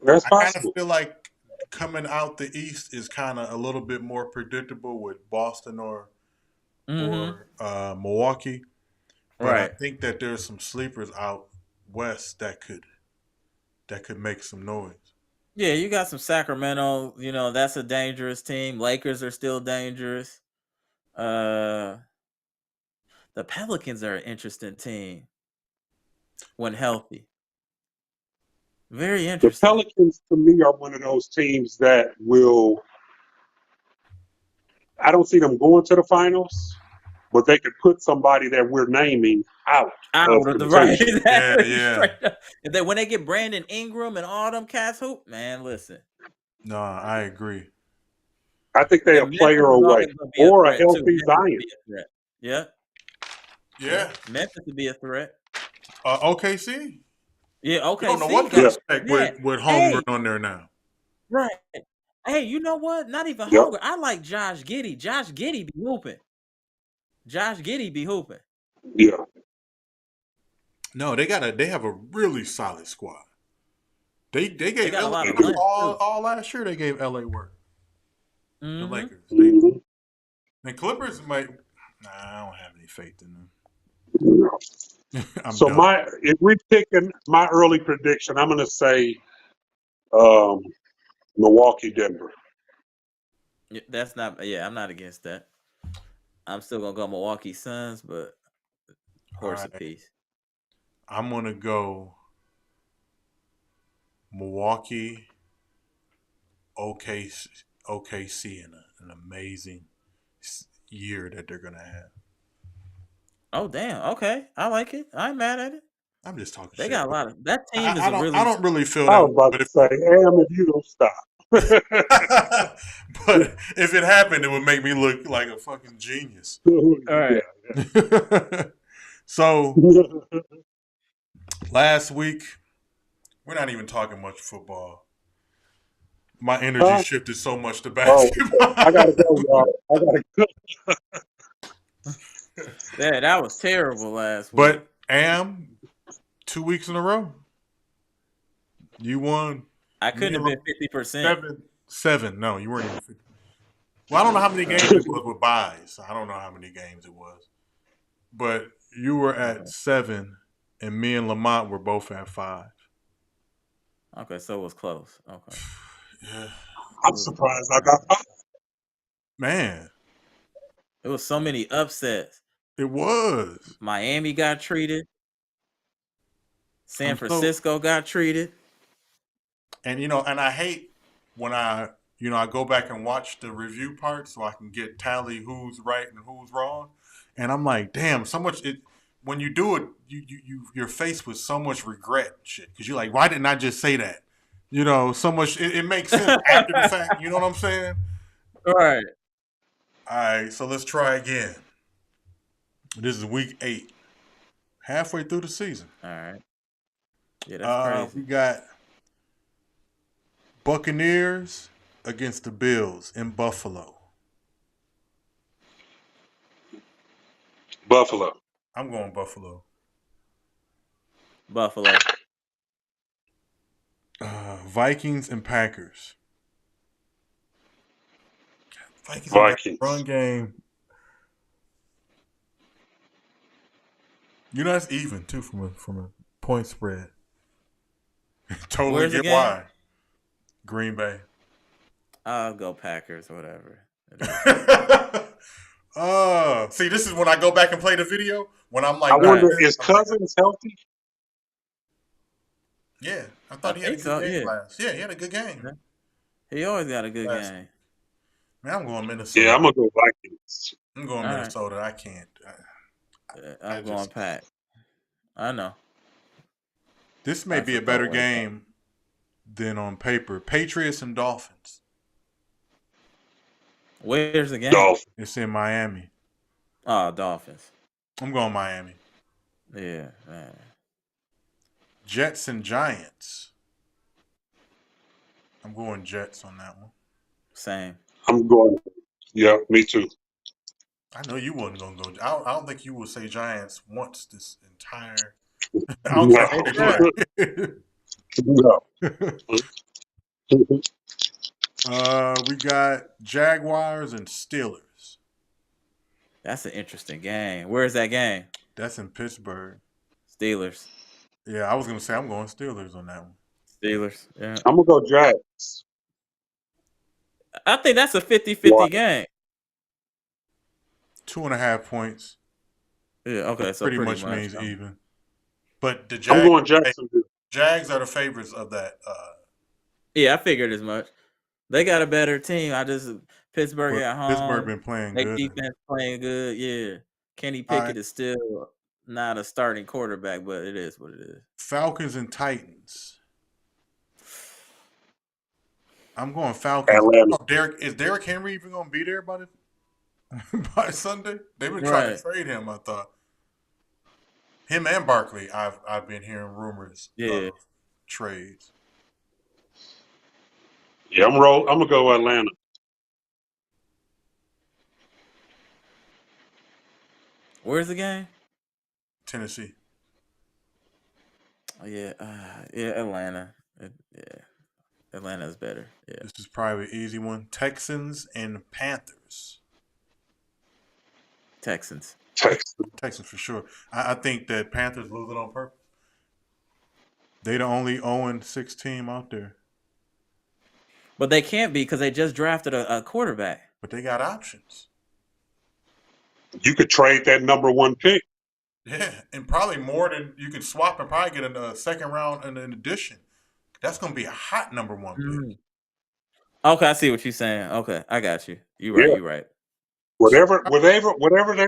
That's I kind of possible. feel like coming out the East is kind of a little bit more predictable with Boston or Mm-hmm. Milwaukee, but I Right. think that there's some sleepers out west that could make some noise. Yeah, you got some Sacramento. That's a dangerous team. Lakers are still dangerous. Uh, the Pelicans are an interesting team when healthy. Very The interesting. Pelicans, to me, are one of those teams that will. I don't see them going to the finals, but they could put somebody that we're naming out of Out of the right. contention. Exactly. Yeah. Straight up. And then when they get Brandon Ingram and all them cats hoop, man, listen. No, I agree. I think they're a Memphis player is away, always gonna be a or a threat, too. healthy Memphis would Zion. be a threat. Yeah. Yeah. Memphis would be a threat. OKC. Yeah, You don't okay. know what to Yeah. expect with Holmgren on there now. Right. Hey, you know what? Not even Yep. Holmgren. I like Josh Giddey. Josh Giddey be hooping. Josh Giddey be hooping. Yeah. No, they have a really solid squad. They gave got a LA lot of work length, all last year. They gave LA work. The Mhm. Lakers. Mhm. The Clippers might. Nah, I don't have any faith in them. Yeah. I'm So done. if we're picking my early prediction, I'm going to say Milwaukee, Denver. Yeah, that's not. Yeah, I'm not against that. I'm still gonna go Milwaukee Suns, but horse Alright. apiece. I'm gonna go Milwaukee, OKC in an amazing year that they're gonna have. Oh damn. Okay, I like it. I ain't mad at it. I'm just talking They shit. got a lot of that team. I Is I don't really feel I that was way, about but to say, if you don't stop. but if it happened, it would make me look like a fucking genius. all right. So last week, we're not even talking much football. My energy shifted so much to basketball. I gotta go, y'all. I gotta go. Yeah, that was terrible last week. But 2 weeks in a row, you won. I couldn't have been 50%. 7. No, you weren't even 50. Well, I don't know how many games it was with buys. I don't know how many games it was. But you were at 7, and me and Lamont were both at 5. Okay, so it was close. Okay. Yeah. I'm surprised I got 5. Man, It was so many upsets. it was. Miami got treated. San Francisco got treated. And and I hate when I go back and watch the review part so I can get tally who's right and who's wrong. And I'm like, damn, so much when you do it, you're faced with so much regret and shit. Because you're like, why didn't I just say that? So much it makes sense after the fact, you know what I'm saying? All right. All right, so let's try again. This is week 8. Halfway through the season. All right. Yeah, that's crazy. We got Buccaneers against the Bills in Buffalo. Buffalo. I'm going Buffalo. Buffalo. Vikings and Packers. Vikings. Run game. That's even too from a point spread. Totally Where's the get game? why. Green Bay. I'll go Packers, whatever. See, this is when I go back and play the video. When I'm like, I wonder, is Cousins healthy? Yeah, I thought he had a good game last. Yeah, he had a good game. He always got a good game. Man, I'm going Minnesota. Yeah, I'm gonna go Vikings. I'm going Minnesota. I can't. I'm going Pack. I know. This may be a better game than on paper. Patriots and Dolphins. Where's the game? Dolphins. It's in Miami. Oh, Dolphins. I'm going Miami. Yeah, man. Jets and Giants. I'm going Jets on that one. Same. I'm going. Yeah, me too. I know you wasn't going to go. I don't think you will say Giants once this entire. No. We got Jaguars and Steelers. That's an interesting game. Where's that game? That's in Pittsburgh. Steelers. Yeah, I was going to say I'm going Steelers on that one. Steelers. Yeah. I'm going to go Jags. I think that's a 50-50 game. 2.5 points. Yeah, okay, so pretty much means even. But the Jags, I'm going Jacksonville. Jags are the favorites of that. Yeah, I figured as much. They got a better team. Pittsburgh at home. Pittsburgh been playing good. Defense playing good, yeah. Kenny All Pickett right. is still not a starting quarterback, but it is what it is. Falcons and Titans. I'm going Falcons. Atlanta. Oh, is Derrick Henry even going to be there by by Sunday? They've been trying to Right. trade him. I thought him and Barkley. I've been hearing rumors Yeah. of trades. Yeah, I'm gonna go Atlanta. Where's the game? Tennessee. Oh, yeah. Yeah, Atlanta. Yeah. Atlanta's better. Yeah. This is probably an easy one. Texans and Panthers. Texans. Texas. Texans for sure. I think that Panthers lose it on purpose. They the only 0-6 team out there. But they can't be because they just drafted a quarterback. But they got options. You could trade that number 1 pick. Yeah, and probably more than you could swap and probably get a second round in addition. That's going to be a hot number 1 pick. Okay, I see what you're saying. Okay, I got you. You're right. Yeah. You're right. Whatever.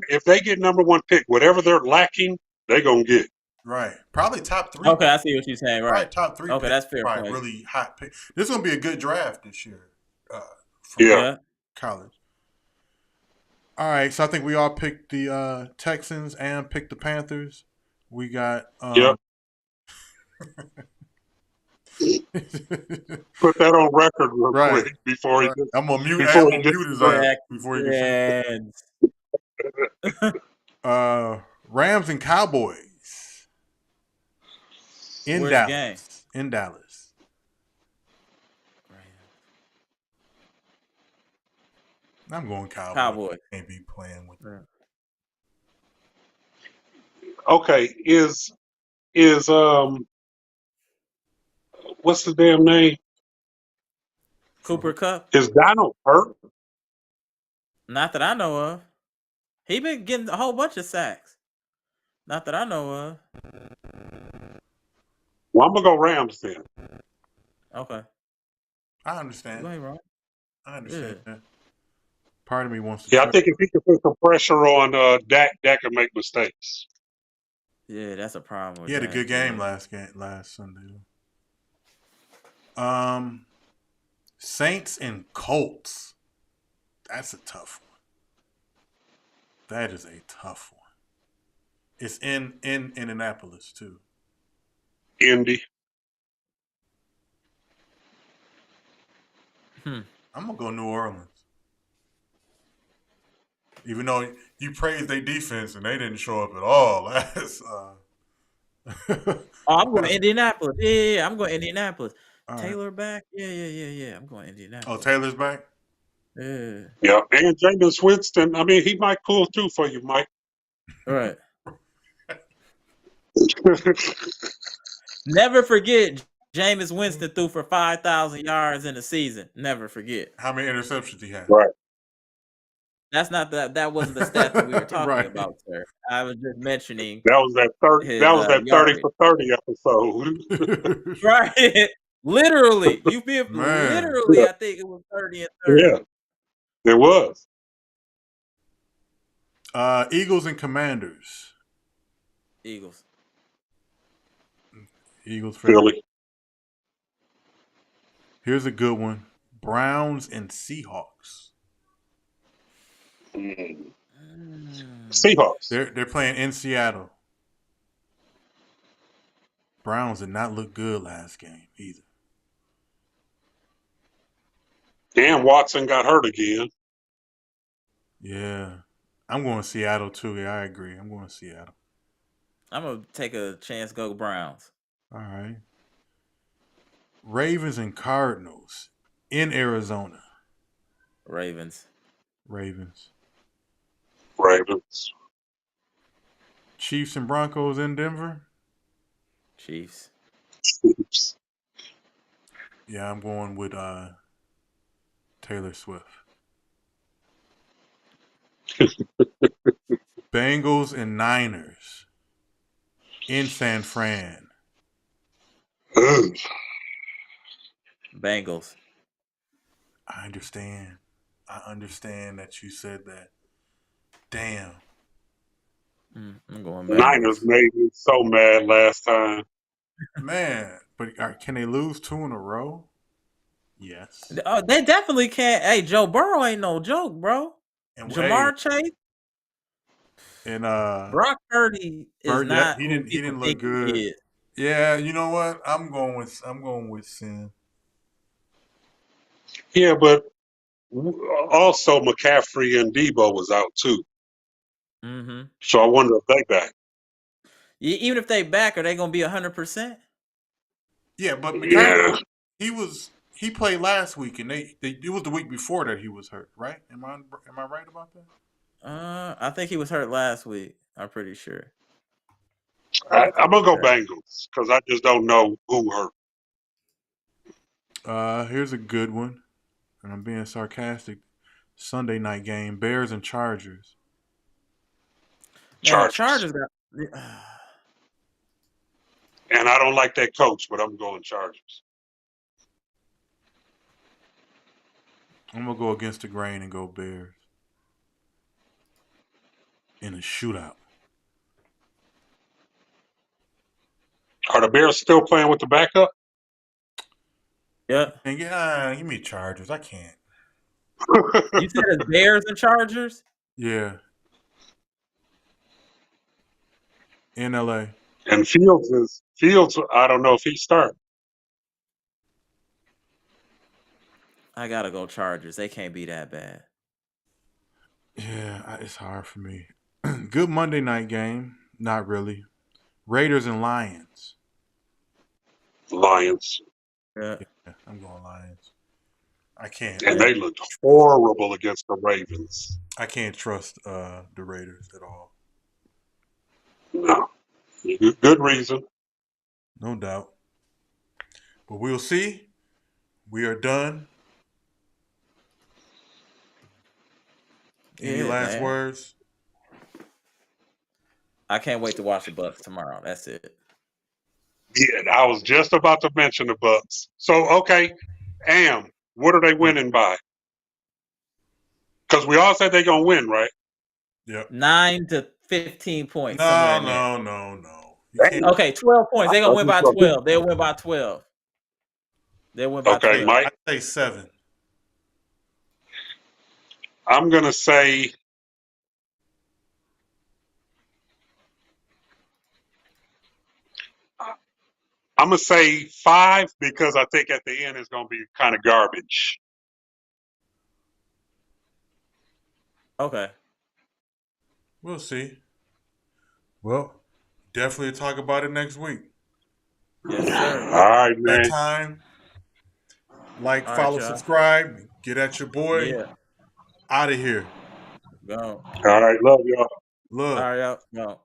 If they get number 1 pick, whatever they're lacking, they're gonna get. Right. Probably top 3. Okay, I see what you're saying. Probably Right. top 3 Okay, picks. that's fair Probably point. really hot pick. This is going to be a good draft this year from Yeah. college. All right, so I think we all picked the Texans and picked the Panthers. We got Yep. Put that on record real Right. quick before he Right. gets. I'm gonna mute. Before I'm he gonna gets mute his started. ass before he gets. Texans. Rams and Cowboys in Where's the game? Dallas. In Dallas. I'm going Cowboys. Cowboys. Can't be playing with them. Okay, is what's the damn name? Cooper Kupp? Is Donald hurt? Not that I know of. He been getting a whole bunch of sacks. Not that I know of. Well, I'm gonna go Rams then. Okay. I understand. You ain't wrong. I understand that. Part of me wants to. Yeah, I think if he can put some pressure on Dak can make mistakes. Yeah, that's a problem with He had a Dak, good game yeah. last Sunday. Saints and Colts. That's a tough one. That is a tough one. It's in Indianapolis too. Indy. I'm gonna go New Orleans. Even though you praised their defense and they didn't show up at all last. Oh, I'm going Indianapolis. Yeah, I'm going Indianapolis. All Taylor back? Yeah. I'm going Indianapolis. Oh, Taylor's back? Yeah. Yeah, and Jameis Winston. I mean, he might pull through for you, Mike. Right. Never forget, Jameis Winston threw for 5,000 yards in a season. Never forget. How many interceptions he had? Right. That's not that wasn't the stat that we were talking Right. about, sir. I was just mentioning That was that 30. That was that 30 for 30 episode. right. Literally. You feel Man. literally, I think it was 30 and 30. Yeah, it was. Eagles and Commanders. Eagles. Eagles for Philly. Here's a good one. Browns and Seahawks. Seahawks. They're playing in Seattle. Browns did not look good last game either. And Watson got hurt again. Yeah. I'm going Seattle too. Yeah, I agree. I'm going Seattle. I'm gonna take a chance, go Browns. All right. Ravens and Cardinals in Arizona. Ravens. Ravens. Chiefs and Broncos in Denver. Chiefs. Yeah, I'm going with Taylor Swift. Bengals and Niners in San Fran. Bengals. I understand that you said that. Damn. I'm going Niners Bengals. made me so mad last time. Man, but can they lose 2 in a row? Yes. They definitely can't. Hey, Joe Burrow ain't no joke, bro. And Jamar Chase, and Brock Purdy is Bird, yeah, not who he people didn't look think he good. is. Yeah, you know what? I'm going with Sin. Yeah, but also McCaffrey and Debo was out too. Mm-hmm. So I wonder if they back. Even if they back, are they gonna be 100%? Yeah, but Yeah. McCaffrey, he played last week, and they it was the week before that he was hurt, right? Am I right about that? I think he was hurt last week. I'm pretty sure. I'm gonna go Bengals because I just don't know who hurt. Here's a good one, and I'm being sarcastic. Sunday night game: Bears and Chargers. Man, the Chargers. Chargers got. And I don't like that coach, but I'm going Chargers. I'm gonna go against the grain and go Bears in a shootout. Are the Bears still playing with the backup? Yeah. And give me Chargers. I can't. You said it's Bears and Chargers? Yeah. In LA. And Fields. I don't know if he's starting. I gotta go Chargers. They can't be that bad. Yeah, it's hard for me. Good Monday night game. Not really. Raiders and Lions. Lions. Yeah. I'm going Lions. I can't. And they looked horrible against the Ravens. I can't trust the Raiders at all. No. Good reason. No doubt. But we'll see. We are done. Any last words? I can't wait to watch the Bucks tomorrow. That's it. Yeah, I was just about to mention the Bucks. So, okay, what are they winning by? Because we all said they're going to win, right? Yep. 9 to 15 points. No. Okay, 12 points. They're going to win by 12. They'll win by 12. They'll win by 12. Okay, Mike. I'd say 7. I'm going to say I'm going to say 5 because I think at the end it's going to be kind of garbage. Okay. We'll see. Well, definitely talk about it next week. Yes, sir. All right, man. That time, follow, subscribe, get at your boy. Yeah. Out of here. Go. All right, love y'all. Love. All right, y'all. Go.